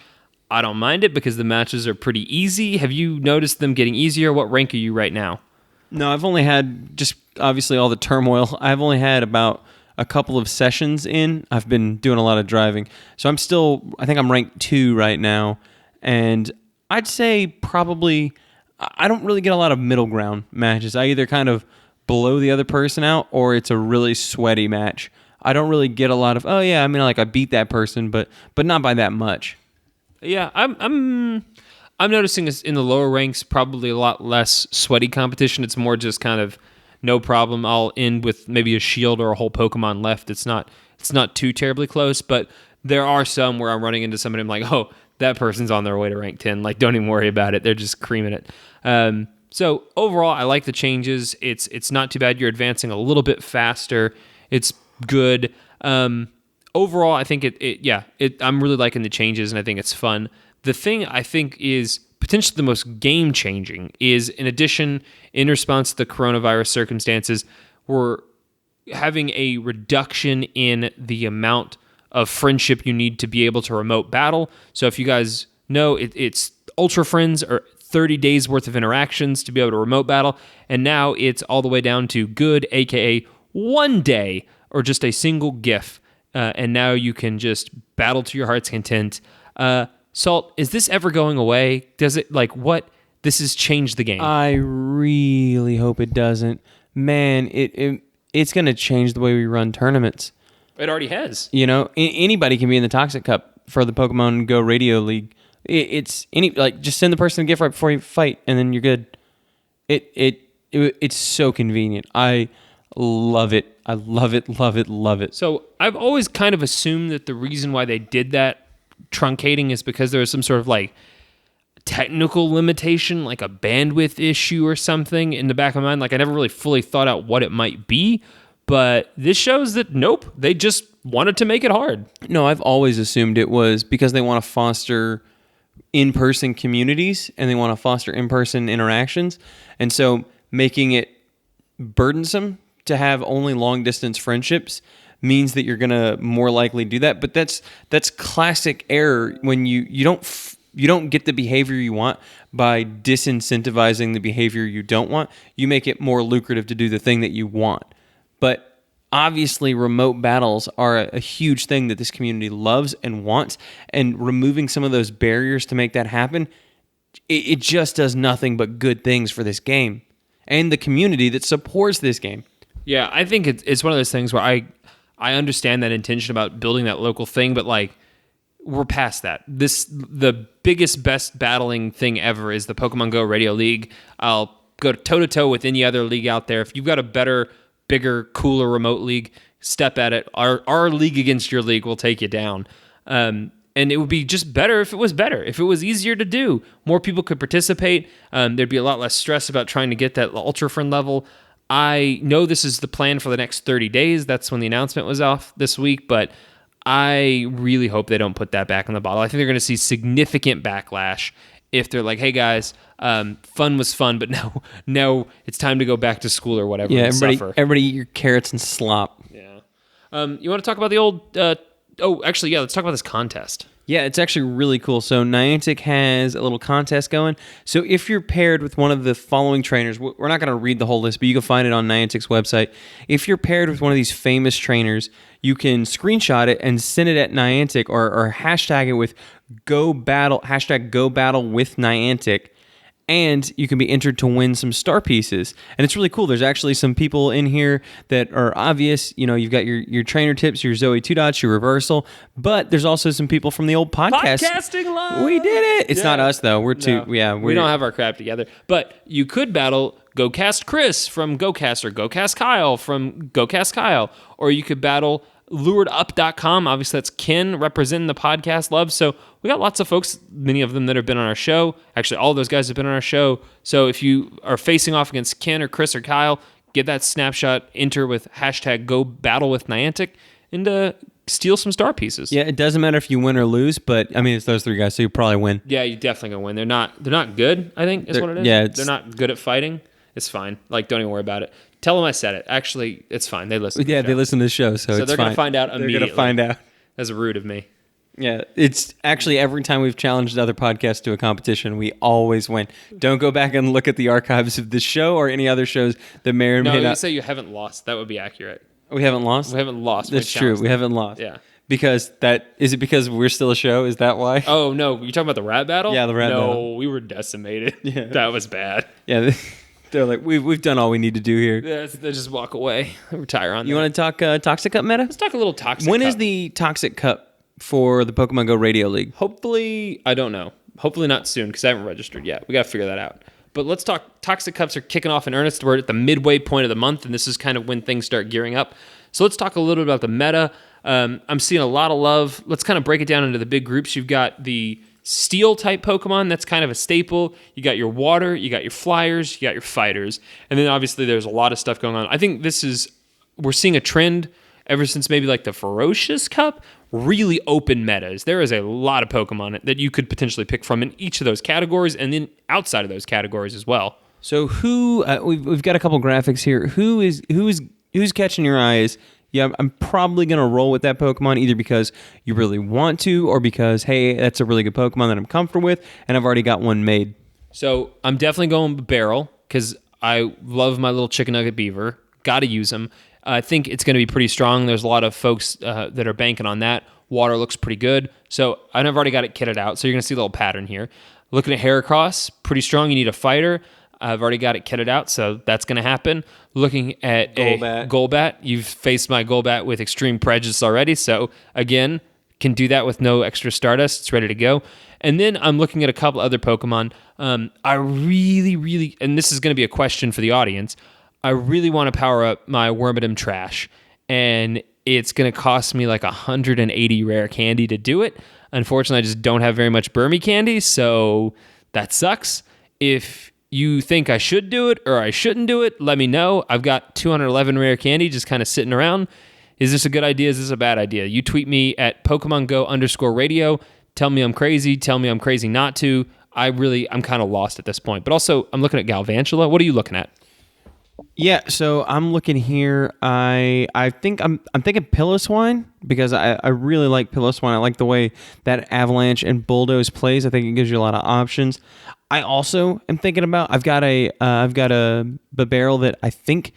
I don't mind it because the matches are pretty easy. Have you noticed them getting easier? What rank are you right now? No, I've only had, just obviously all the turmoil, I've only had about a couple of sessions in. I've been doing a lot of driving. So I think I'm ranked 2 right now. And I'd say probably, I don't really get a lot of middle ground matches. I either kind of blow the other person out or it's a really sweaty match. I don't really get a lot of, I beat that person, but not by that much. Yeah, I'm noticing in the lower ranks probably a lot less sweaty competition. It's more just kind of no problem. I'll end with maybe a shield or a whole Pokemon left. It's not too terribly close, but there are some where I'm running into somebody. I'm like, oh, that person's on their way to rank 10. Like, don't even worry about it. They're just creaming it. So overall, I like the changes. It's not too bad. You're advancing a little bit faster. It's good. Overall, I think I'm really liking the changes, and I think it's fun. The thing I think is potentially the most game-changing is, in addition, in response to the coronavirus circumstances, we're having a reduction in the amount of friendship you need to be able to remote battle. So if you guys know, it's Ultra Friends or 30 days worth of interactions to be able to remote battle, and now it's all the way down to good, aka 1 day, or just a single GIF, and now you can just battle to your heart's content. Salt, is this ever going away? Does it, this has changed the game. I really hope it doesn't. Man, it's going to change the way we run tournaments. It already has. Anybody can be in the Toxic Cup for the Pokemon Go Radio League. Just send the person a gift right before you fight, and then you're good. It's so convenient. I love it. I love it, love it, love it. So I've always kind of assumed that the reason why they did that truncating is because there was some sort of technical limitation, like a bandwidth issue or something in the back of my mind. I never really fully thought out what it might be, but this shows that nope, they just wanted to make it hard. No, I've always assumed it was because they want to foster in-person communities and they want to foster in-person interactions. And so making it burdensome to have only long-distance friendships means that you're going to more likely do that. But that's classic error when you don't get the behavior you want by disincentivizing the behavior you don't want. You make it more lucrative to do the thing that you want. But obviously remote battles are a huge thing that this community loves and wants, and removing some of those barriers to make that happen, it just does nothing but good things for this game and the community that supports this game. Yeah, I think it's one of those things where I understand that intention about building that local thing, but we're past that. The biggest, best battling thing ever is the Pokemon Go Radio League. I'll go toe-to-toe with any other league out there. If you've got a better, bigger, cooler remote league, step at it. Our league against your league will take you down. And it would be just better if it was better, if it was easier to do. More people could participate. There'd be a lot less stress about trying to get that Ultra Friend level. I know this is the plan for the next 30 days. That's when the announcement was off this week, but I really hope they don't put that back in the bottle. I think they're going to see significant backlash if they're like, hey guys, fun was fun, but now it's time to go back to school or whatever. Yeah, and everybody eat your carrots and slop. Yeah. You want to talk about the old... let's talk about this contest. Yeah, it's actually really cool. So Niantic has a little contest going. So if you're paired with one of the following trainers, we're not going to read the whole list, but you can find it on Niantic's website. If you're paired with one of these famous trainers, you can screenshot it and send it at Niantic or hashtag it with #GoBattle with Niantic. and you can be entered to win some star pieces. And it's really cool. There's actually some people in here that are obvious. You know, you've got your trainer tips, your Zoe 2 dots, your reversal, but there's also some people from the old podcast. Podcasting live. We did it. It's not us though. We're too. No, Yeah, we don't have our crap together. But you could battle GoCast Chris from GoCast or GoCast Kyle from GoCast Kyle, or you could battle luredup.com. Obviously, that's Ken representing the podcast love. So we got lots of folks, many of them that have been on our show. Actually, all of those guys have been on our show. So if you are facing off against Ken or Chris or Kyle, get that snapshot, enter with hashtag #GoBattleWithNiantic, and steal some star pieces. Yeah, it doesn't matter if you win or lose, but I mean, it's those three guys, so you probably win. Yeah, you definitely gonna win. They're not good, I think, is what it is. Yeah, they're not good at fighting. It's fine. Like, don't even worry about it. Tell them I said it. Actually, it's fine. They listen. Yeah, they listen to the show, so it's they're fine. gonna find out immediately. They're gonna find out. That's rude of me. Yeah, it's actually every time we've challenged other podcasts to a competition, we always win. Don't go back and look at the archives of this show or any other shows that may or No, may you not. say you haven't lost. That would be accurate. We haven't lost. We haven't lost. That's true. We haven't lost. Yeah. Because is it because we're still a show? Is that why? Oh no, you talking about the rap battle? Yeah, the rap no, battle. No, we were decimated. Yeah. That was bad. Yeah, they're like we've done all we need to do here. Yeah, they just walk away, retire on. You want to talk Toxic Cup meta? Let's talk a little Toxic When Cup. is the Toxic Cup for the Pokemon Go Radio League? Hopefully, I don't know. Hopefully not soon because I haven't registered yet. We got to figure that out. But let's talk. Toxic Cups are kicking off in earnest. We're at the midway point of the month, and this is kind of when things start gearing up. So let's talk a little bit about the meta. I'm seeing a lot of love. Let's kind of break it down into the big groups. You've got the steel type Pokemon. That's kind of a staple. You got your water, you got your flyers, you got your fighters. And then obviously there's a lot of stuff going on. I think we're seeing a trend ever since maybe like the Ferocious Cup, really open metas. There is a lot of Pokemon that you could potentially pick from in each of those categories and then outside of those categories as well. So who we've got a couple graphics here. Who's catching your eyes? Yeah, I'm probably going to roll with that Pokemon either because you really want to or because, hey, that's a really good Pokemon that I'm comfortable with and I've already got one made. So I'm definitely going Barrel because I love my little chicken nugget beaver. Got to use him. I think it's going to be pretty strong. There's a lot of folks that are banking on that. Water looks pretty good. So I've already got it kitted out. So you're going to see a little pattern here. Looking at Heracross, pretty strong. You need a fighter. I've already got it kitted out, so that's going to happen. Looking at Golbat. A Golbat, you've faced my Golbat with extreme prejudice already, so again, can do that with no extra Stardust. It's ready to go. And then I'm looking at a couple other Pokemon. I really, and this is going to be a question for the audience, I really want to power up my Wormadam Trash, and it's going to cost me like 180 rare candy to do it. Unfortunately, I just don't have very much Burmy candy, so that sucks. If you think I should do it or I shouldn't do it, let me know. I've got 211 rare candy just kind of sitting around. Is this a good idea? Is this a bad idea? You tweet me at PokemonGo_radio. Tell me I'm crazy. Tell me I'm crazy not to. I'm kind of lost at this point. But also, I'm looking at Galvantula. What are you looking at? Yeah, so I'm looking here. I think I'm thinking Piloswine because I really like Piloswine. I like the way that Avalanche and Bulldoze plays. I think it gives you a lot of options. I also am thinking about I've got a Barrel that I think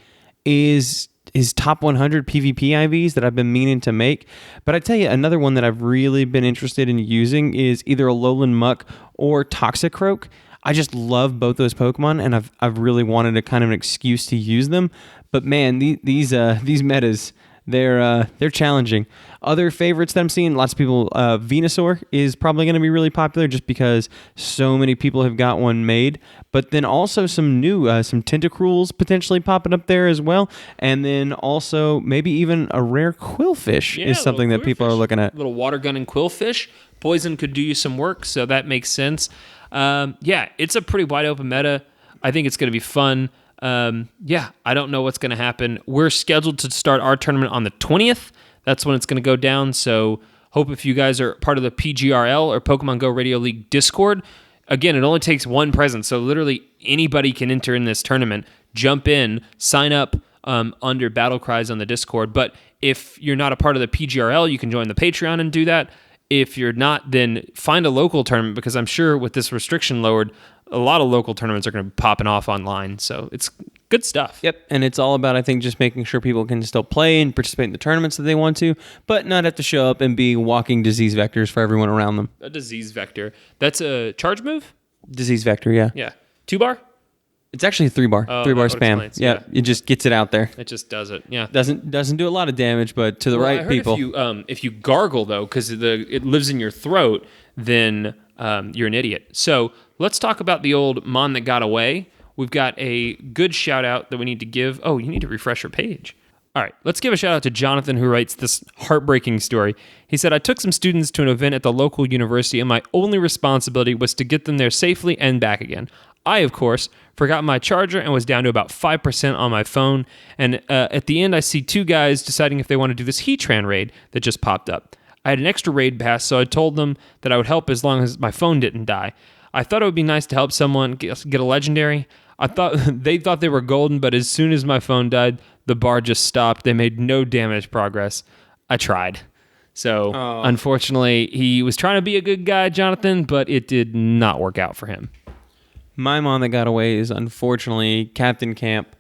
is top 100 PvP IVs that I've been meaning to make. But I tell you, another one that I've really been interested in using is either a Alolan Muck or Toxicroak. I just love both those Pokemon, and I've really wanted a kind of an excuse to use them. But man, these metas, they're challenging. Other favorites that I'm seeing, lots of people, Venusaur is probably going to be really popular just because so many people have got one made. But then also some new, some Tentacruels potentially popping up there as well. And then also maybe even a rare Quillfish is something that people are looking at. Little water gun and Quillfish. Poison could do you some work, so that makes sense. Yeah, it's a pretty wide open meta. I think it's going to be fun. I don't know what's going to happen. We're scheduled to start our tournament on the 20th. That's when it's going to go down. So hope if you guys are part of the PGRL or Pokemon Go Radio League Discord. Again, it only takes one presence. So literally anybody can enter in this tournament. Jump in, sign up under Battle Cries on the Discord. But if you're not a part of the PGRL, you can join the Patreon and do that. If you're not, then find a local tournament because I'm sure with this restriction lowered, a lot of local tournaments are going to be popping off online. So it's good stuff. Yep, and it's all about, I think, just making sure people can still play and participate in the tournaments that they want to, but not have to show up and be walking disease vectors for everyone around them. A disease vector. That's a charge move? Disease vector, yeah. Yeah. 2 bar? It's actually a 3-bar. Oh, 3-bar that spam. explains, Yeah, it just gets it out there. It just does it. Yeah. Doesn't do a lot of damage, but to the Well, I right heard people. if you gargle though, because it lives in your throat, then you're an idiot. So let's talk about the old Mon that got away. We've got a good shout out that we need to give. Oh, you need to refresh your page. All right, let's give a shout out to Jonathan, who writes this heartbreaking story. He said, I took some students to an event at the local university, and my only responsibility was to get them there safely and back again. I, of course, forgot my charger and was down to about 5% on my phone. And at the end, I see 2 guys deciding if they want to do this Heatran raid that just popped up. I had an extra raid pass, so I told them that I would help as long as my phone didn't die. I thought it would be nice to help someone get a legendary. I thought they thought they were golden, but as soon as my phone died, the bar just stopped. They made no damage progress. I tried. So, Unfortunately, he was trying to be a good guy, Jonathan, but it did not work out for him. My Mon that got away is unfortunately Captain Camp.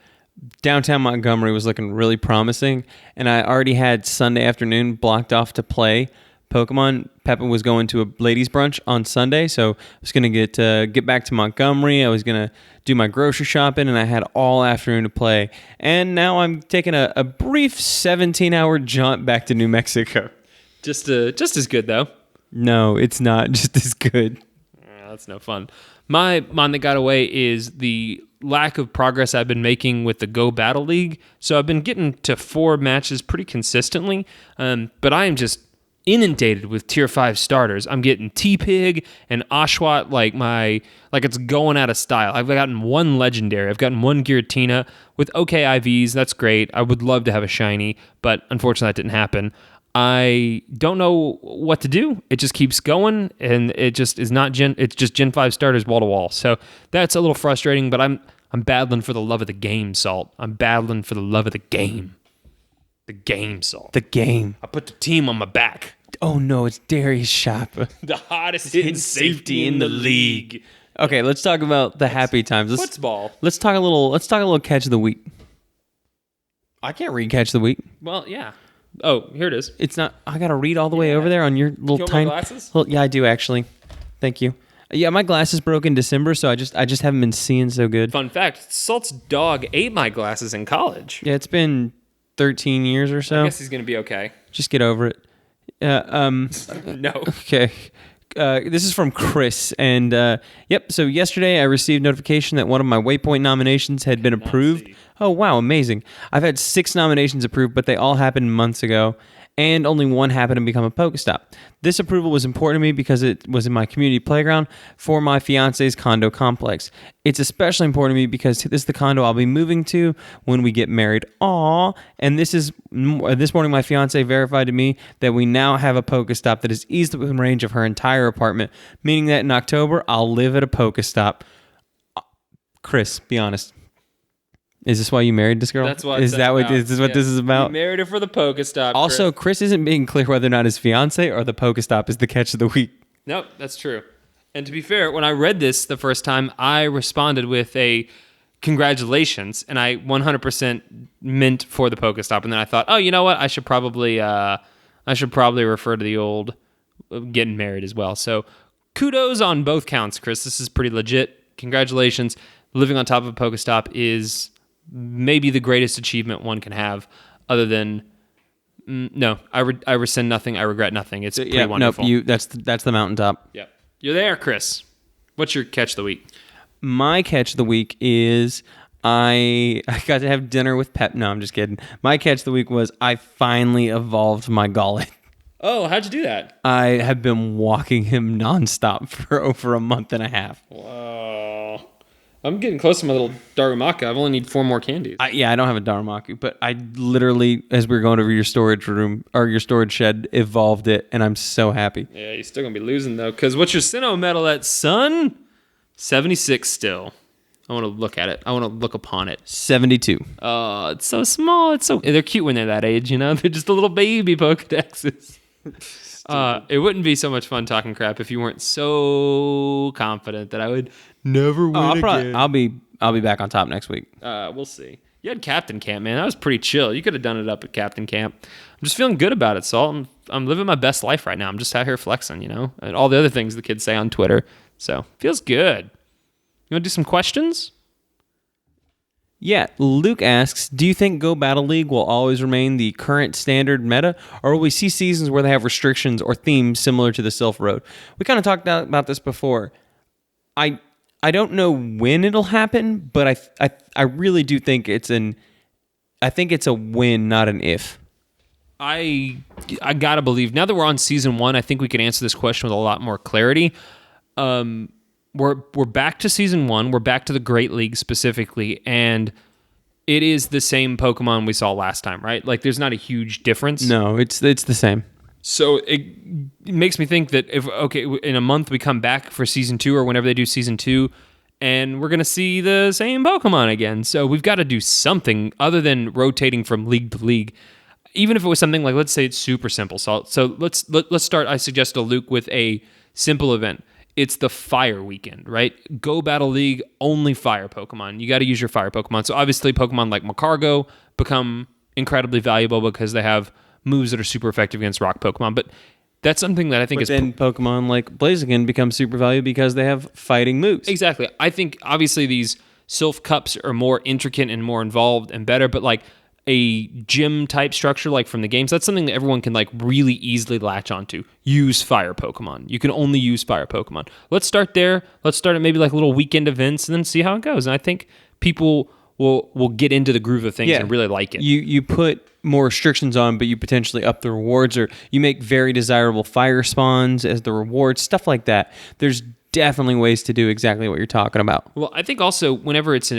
Downtown Montgomery was looking really promising, and I already had Sunday afternoon blocked off to play Pokemon. Peppa was going to a ladies' brunch on Sunday, so I was going to get back to Montgomery. I was going to do my grocery shopping, and I had all afternoon to play. And now I'm taking a brief 17-hour jaunt back to New Mexico. Just as good, though. No, it's not just as good. That's no fun. My Mon that got away is the lack of progress I've been making with the Go Battle League. So I've been getting to 4 matches pretty consistently, but I am just inundated with tier 5 starters. I'm getting T-Pig and Oshawott like it's going out of style. I've gotten 1 legendary. I've gotten 1 Giratina with okay IVs. That's great. I would love to have a shiny, but unfortunately that didn't happen. I don't know what to do. It just keeps going, and it just is not it's just Gen 5 starters wall to wall. So that's a little frustrating, but I'm battling for the love of the game, Salt. I'm battling for the love of the game. The game, Salt. The game. I put the team on my back. Oh no, it's Darius Shopper. The hottest hitting safety in the league. Okay, let's talk about the happy times. Football. Let's talk a little catch of the week. I can't read catch of the week. Well, yeah. Oh, here it is. It's not. I gotta read all the way over there on your little want my tiny glasses? Well, yeah, I do actually. Thank you. Yeah, my glasses broke in December, so I just haven't been seeing so good. Fun fact: Salt's dog ate my glasses in college. Yeah, it's been 13 years or so. I guess he's gonna be okay. Just get over it. No. Okay. This is from Chris, and yep. So yesterday I received notification that one of my Waypoint nominations had been approved. Oh wow, amazing! I've had 6 nominations approved, but they all happened months ago, and only one happened to become a Pokestop. This approval was important to me because it was in my community playground for my fiance's condo complex. It's especially important to me because this is the condo I'll be moving to when we get married. Aww. And this morning my fiance verified to me that we now have a Pokestop that is easily within range of her entire apartment, meaning that in October I'll live at a Pokestop. Chris, be honest. Is this why you married this girl? That's what. Is this what this is about? You married her for the Pokestop. Also, Chris isn't being clear whether or not his fiance or the Pokestop is the catch of the week. Nope, that's true. And to be fair, when I read this the first time, I responded with a congratulations, and I 100% meant for the Pokestop. And then I thought, oh, you know what? I should probably refer to the old getting married as well. So kudos on both counts, Chris. This is pretty legit. Congratulations. Living on top of a Pokestop is maybe the greatest achievement one can have, other than no, I rescind nothing. I regret nothing. It's pretty wonderful. Nope, that's the mountaintop. Yep, you're there, Chris. What's your catch of the week? My catch of the week is I got to have dinner with Pep. No, I'm just kidding. My catch of the week was I finally evolved my Gollet. Oh, how'd you do that? I have been walking him nonstop for over a month and a half. Wow. I'm getting close to my little Darumaka. I've only need 4 more candies. I don't have a Darumaka, but I literally, as we were going over your storage room or your storage shed, evolved it, and I'm so happy. Yeah, you're still going to be losing, though, because what's your Sinnoh medal at, son? 76 still. I want to look at it. I want to look upon it. 72. Oh, it's so small. They're cute when they're that age, you know? They're just a little baby Pokedexes. It wouldn't be so much fun talking crap if you weren't so confident that I would never win again. I'll be back on top next week. We'll see. You had Captain Camp, man. That was pretty chill. You could have done it up at Captain Camp. I'm just feeling good about it, Salt. I'm living my best life right now. I'm just out here flexing, you know, and all the other things the kids say on Twitter. So feels good. You want to do some questions? Yeah, Luke asks, do you think Go Battle League will always remain the current standard meta, or will we see seasons where they have restrictions or themes similar to the Sylph Road? We kind of talked about this before. I don't know when it'll happen, but I really do think it's a when, not an if. I gotta believe, now that we're on season 1, I think we can answer this question with a lot more clarity. We're back to season 1. We're back to the Great League specifically, and it is the same Pokemon we saw last time, right? Like, there's not a huge difference. No, it's the same. So it makes me think that if in a month we come back for season 2 or whenever they do season 2, and we're gonna see the same Pokemon again. So we've got to do something other than rotating from league to league. Even if it was something like, let's say it's super simple. So let's start. I suggest to Luke with a simple event. It's the Fire Weekend, right? Go Battle League, only Fire Pokemon. You got to use your Fire Pokemon. So obviously Pokemon like Macargo become incredibly valuable because they have moves that are super effective against Rock Pokemon. But that's something that I think But then Pokemon like Blaziken become super valuable because they have fighting moves. Exactly. I think obviously these Sylph Cups are more intricate and more involved and better, but like a gym type structure like from the games, that's something that everyone can like really easily latch onto. Use Fire Pokemon. You can only use Fire Pokemon. Let's start there. Let's start at maybe like little weekend events and then see how it goes. And I think people will get into the groove of things and really like it. You put more restrictions on, but you potentially up the rewards, or you make very desirable fire spawns as the rewards, stuff like that. There's definitely ways to do exactly what you're talking about. Well, I think also whenever it's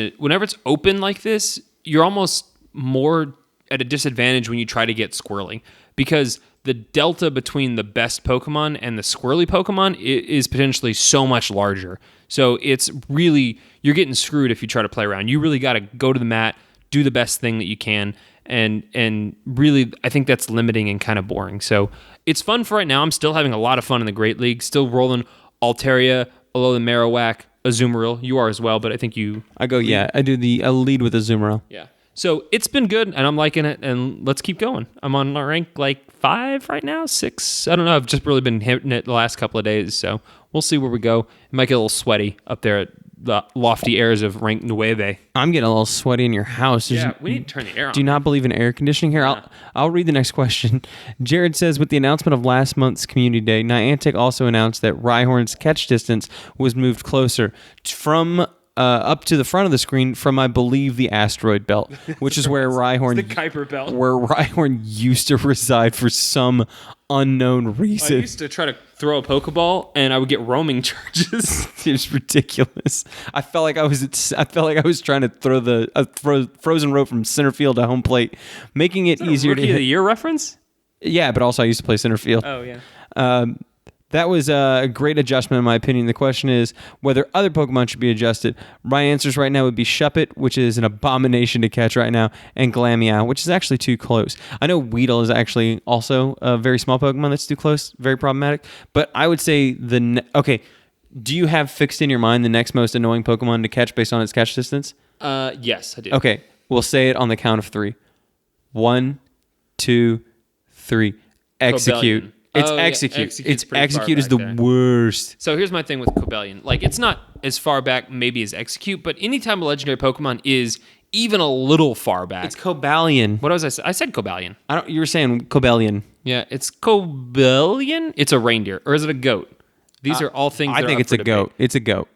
open like this, you're almost more at a disadvantage when you try to get squirrely, because the delta between the best Pokemon and the squirrely Pokemon is potentially so much larger. So it's really, you're getting screwed if you try to play around. You really got to go to the mat, do the best thing that you can, and really, I think that's limiting and kind of boring. So it's fun for right now. I'm still having a lot of fun in the Great League, still rolling Altaria, Alolan Marowak, Azumarill. You are as well, but I think you... I lead with Azumarill. Yeah. So it's been good, and I'm liking it, and let's keep going. I'm on rank like 5 right now, 6. I don't know. I've just really been hitting it the last couple of days, so we'll see where we go. It might get a little sweaty up there at the lofty airs of rank 9. I'm getting a little sweaty in your house. We need to turn the air on. Do you not believe in air conditioning here? Yeah. I'll read the next question. Jared says, with the announcement of last month's Community Day, Niantic also announced that Rhyhorn's catch distance was moved closer from... up to the front of the screen from, I believe, the asteroid belt, which is where Rhyhorn, the Kuiper belt, where Rhyhorn used to reside for some unknown reason. I used to try to throw a Pokeball, and I would get roaming charges. It was ridiculous. I felt like I was trying to throw the frozen rope from center field to home plate, making it easier to hit. Rookie of the Year reference? Yeah, but also I used to play center field. Oh yeah. That was a great adjustment, in my opinion. The question is whether other Pokemon should be adjusted. My answers right now would be Shuppet, which is an abomination to catch right now, and Glameow, which is actually too close. I know Weedle is actually also a very small Pokemon that's too close, very problematic. But I would say okay, do you have fixed in your mind the next most annoying Pokemon to catch based on its catch distance? Yes, I do. Okay, we'll say it on the count of 3. 1, 2, 3. Execute. Cobalion. It's Oh, yeah, execute. Execute's pretty far Execute is back the there. worst. So here's my thing with Cobalion. Like, it's not as far back maybe as Execute, but anytime a legendary Pokemon is even a little far back. It's Cobalion. What was I say? I said Cobalion. You were saying Cobalion. Yeah, it's Cobalion. It's a reindeer, or is it a goat? These are all things. I that think are it's up a for debate. goat. It's a goat.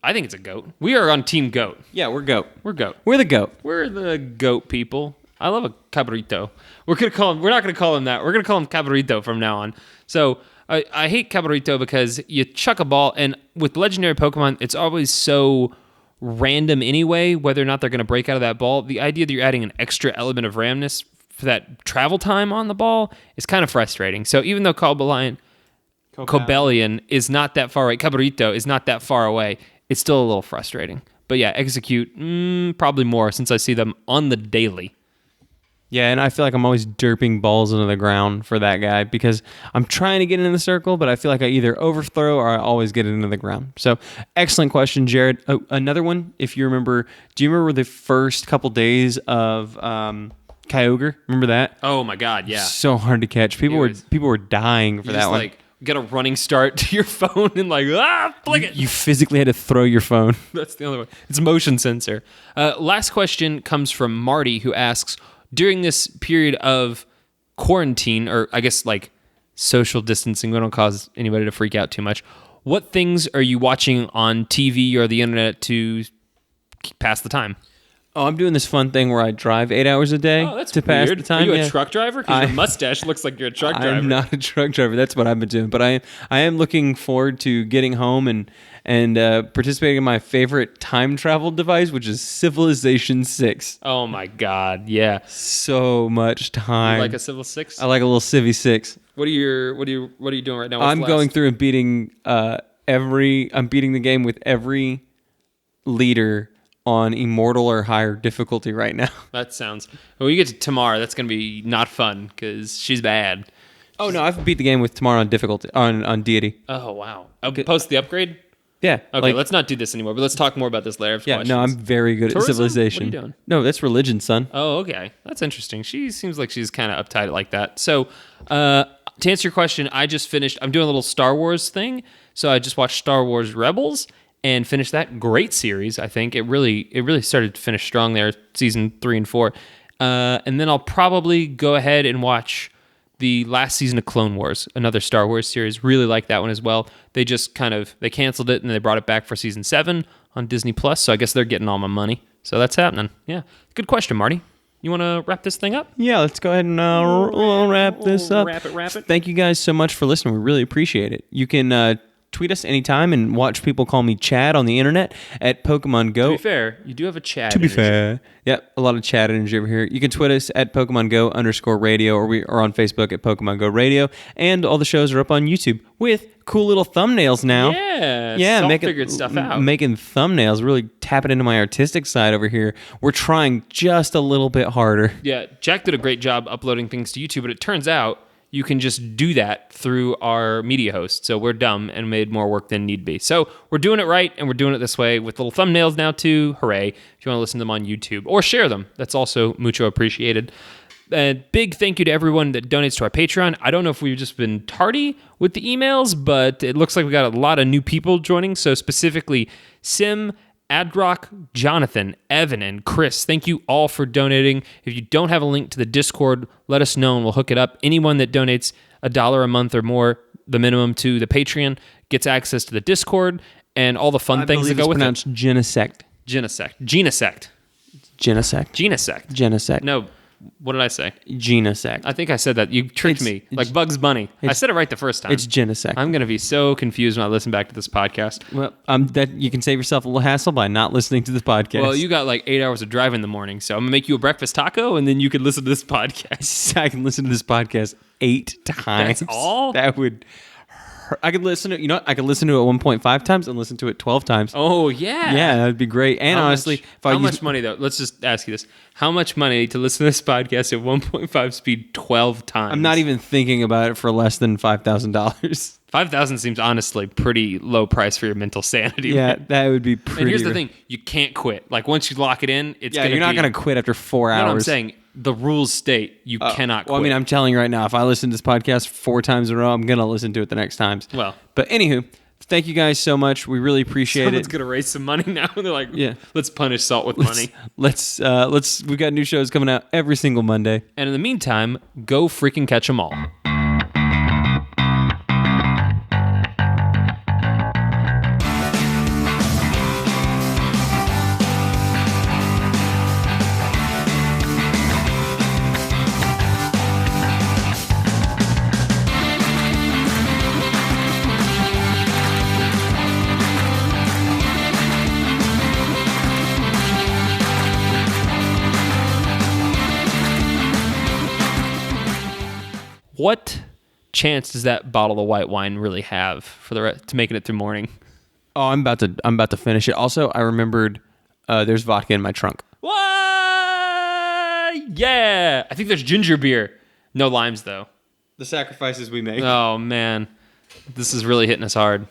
I think it's a goat. We are on Team Goat. Yeah, we're goat. We're goat. We're the goat. We're the goat people. I love a cabrito. We're not gonna call him that. We're gonna call him cabrito from now on. So I hate cabrito because you chuck a ball, and with legendary Pokemon, it's always so random anyway, whether or not they're gonna break out of that ball. The idea that you're adding an extra element of randomness for that travel time on the ball is kind of frustrating. So even though Cobalion is not that far away, cabrito is not that far away, it's still a little frustrating. But yeah, Execute, probably more since I see them on the daily. Yeah, and I feel like I'm always derping balls into the ground for that guy because I'm trying to get in the circle, but I feel like I either overthrow or I always get it into the ground. So, excellent question, Jared. Oh, another one, if you remember, do you remember the first couple days of Kyogre? Remember that? Oh my God, yeah. So hard to catch. People were dying for that one. Like get a running start to your phone and like, flick it. You physically had to throw your phone. That's the only way. It's motion sensor. Last question comes from Marty, who asks, during this period of quarantine, or I guess like social distancing, we don't cause anybody to freak out too much, what things are you watching on TV or the internet to pass the time? Oh, I'm doing this fun thing where I drive 8 hours a day to pass the time. Are you a truck driver? Because your mustache looks like you're a truck driver. I'm not a truck driver. That's what I've been doing. But I am looking forward to getting home and participating in my favorite time travel device, which is Civilization 6. Oh my God, yeah. So much time. You like a Civil 6? I like a little Civi 6. What are you doing right now? I'm going through and beating I'm beating the game with every leader on immortal or higher difficulty right now. That sounds... When you get to Tamar, that's going to be not fun because she's bad. Oh, no, I've beat the game with Tamar on difficulty, on deity. Oh, wow. Post the upgrade? Yeah. Okay, let's not do this anymore, but let's talk more about this later. Yeah, no, I'm very good Tourism? at Civilization. What are you doing? No, that's religion, son. Oh, okay. That's interesting. She seems like she's kind of uptight like that. So, to answer your question, I'm doing a little Star Wars thing. So I just watched Star Wars Rebels and finished that great series. I think it really started to finish strong there, season 3 and 4. And then I'll probably go ahead and watch the last season of Clone Wars, another Star Wars series. Really like that one as well. They just they canceled it and they brought it back for season 7 on Disney Plus. So I guess they're getting all my money. So that's happening. Yeah. Good question, Marty. You want to wrap this thing up? Yeah, let's go ahead and we'll wrap this up. Wrap it. Thank you guys so much for listening. We really appreciate it. You can tweet us anytime and watch people call me Chad on the internet at Pokemon Go. To be fair, you do have a Chad. To be fair. Yep, a lot of Chad energy over here. You can tweet us at Pokemon Go _radio, or we are on Facebook at Pokemon Go Radio. And all the shows are up on YouTube with cool little thumbnails now. Yeah, figured stuff out. Making thumbnails, really tapping into my artistic side over here. We're trying just a little bit harder. Yeah, Jack did a great job uploading things to YouTube, but it turns out you can just do that through our media host. So we're dumb and made more work than need be. So we're doing it right, and we're doing it this way with little thumbnails now too. Hooray. If you want to listen to them on YouTube or share them, that's also mucho appreciated. And big thank you to everyone that donates to our Patreon. I don't know if we've just been tardy with the emails, but it looks like we got a lot of new people joining. So specifically, Sim, Adrock, Jonathan, Evan, and Chris, thank you all for donating. If you don't have a link to the Discord, let us know and we'll hook it up. Anyone that donates $1 a month or more, the minimum, to the Patreon, gets access to the Discord and all the fun things that go with it. It's pronounced Genesect. Genesect. No, what did I say? Genesect. I think I said that. You tricked me. Like Bugs Bunny. I said it right the first time. It's Genesect. I'm going to be so confused when I listen back to this podcast. Well, that you can save yourself a little hassle by not listening to this podcast. Well, you got like 8 hours of drive in the morning, so I'm going to make you a breakfast taco, and then you can listen to this podcast. I can listen to this podcast 8 times. That's all? That would... I could listen to I could listen to it 1.5 times and listen to it 12 times. Oh, yeah. Yeah, that'd be great. And honestly, how much money, though? Let's just ask you this. How much money to listen to this podcast at 1.5 speed 12 times? I'm not even thinking about it for less than $5,000. $5,000 seems honestly pretty low price for your mental sanity. Yeah, man. that would be pretty... And here's the thing. You can't quit. Like, once you lock it in, it's going to be... you're not going to quit after 4 hours. No, I'm saying the rules state you cannot quit. Well, I mean, I'm telling you right now, if I listen to this podcast 4 times in a row, I'm going to listen to it the next times. Well. But anywho, thank you guys so much. We really appreciate Someone's it. going to raise some money now. They're like, yeah, let's punish Salt with money. We've got new shows coming out every single Monday. And in the meantime, go freaking catch them all. What chance does that bottle of white wine really have for to making it through morning? Oh, I'm about to finish it. Also, I remembered there's vodka in my trunk. What? Yeah. I think there's ginger beer. No limes, though. The sacrifices we make. Oh, man. This is really hitting us hard.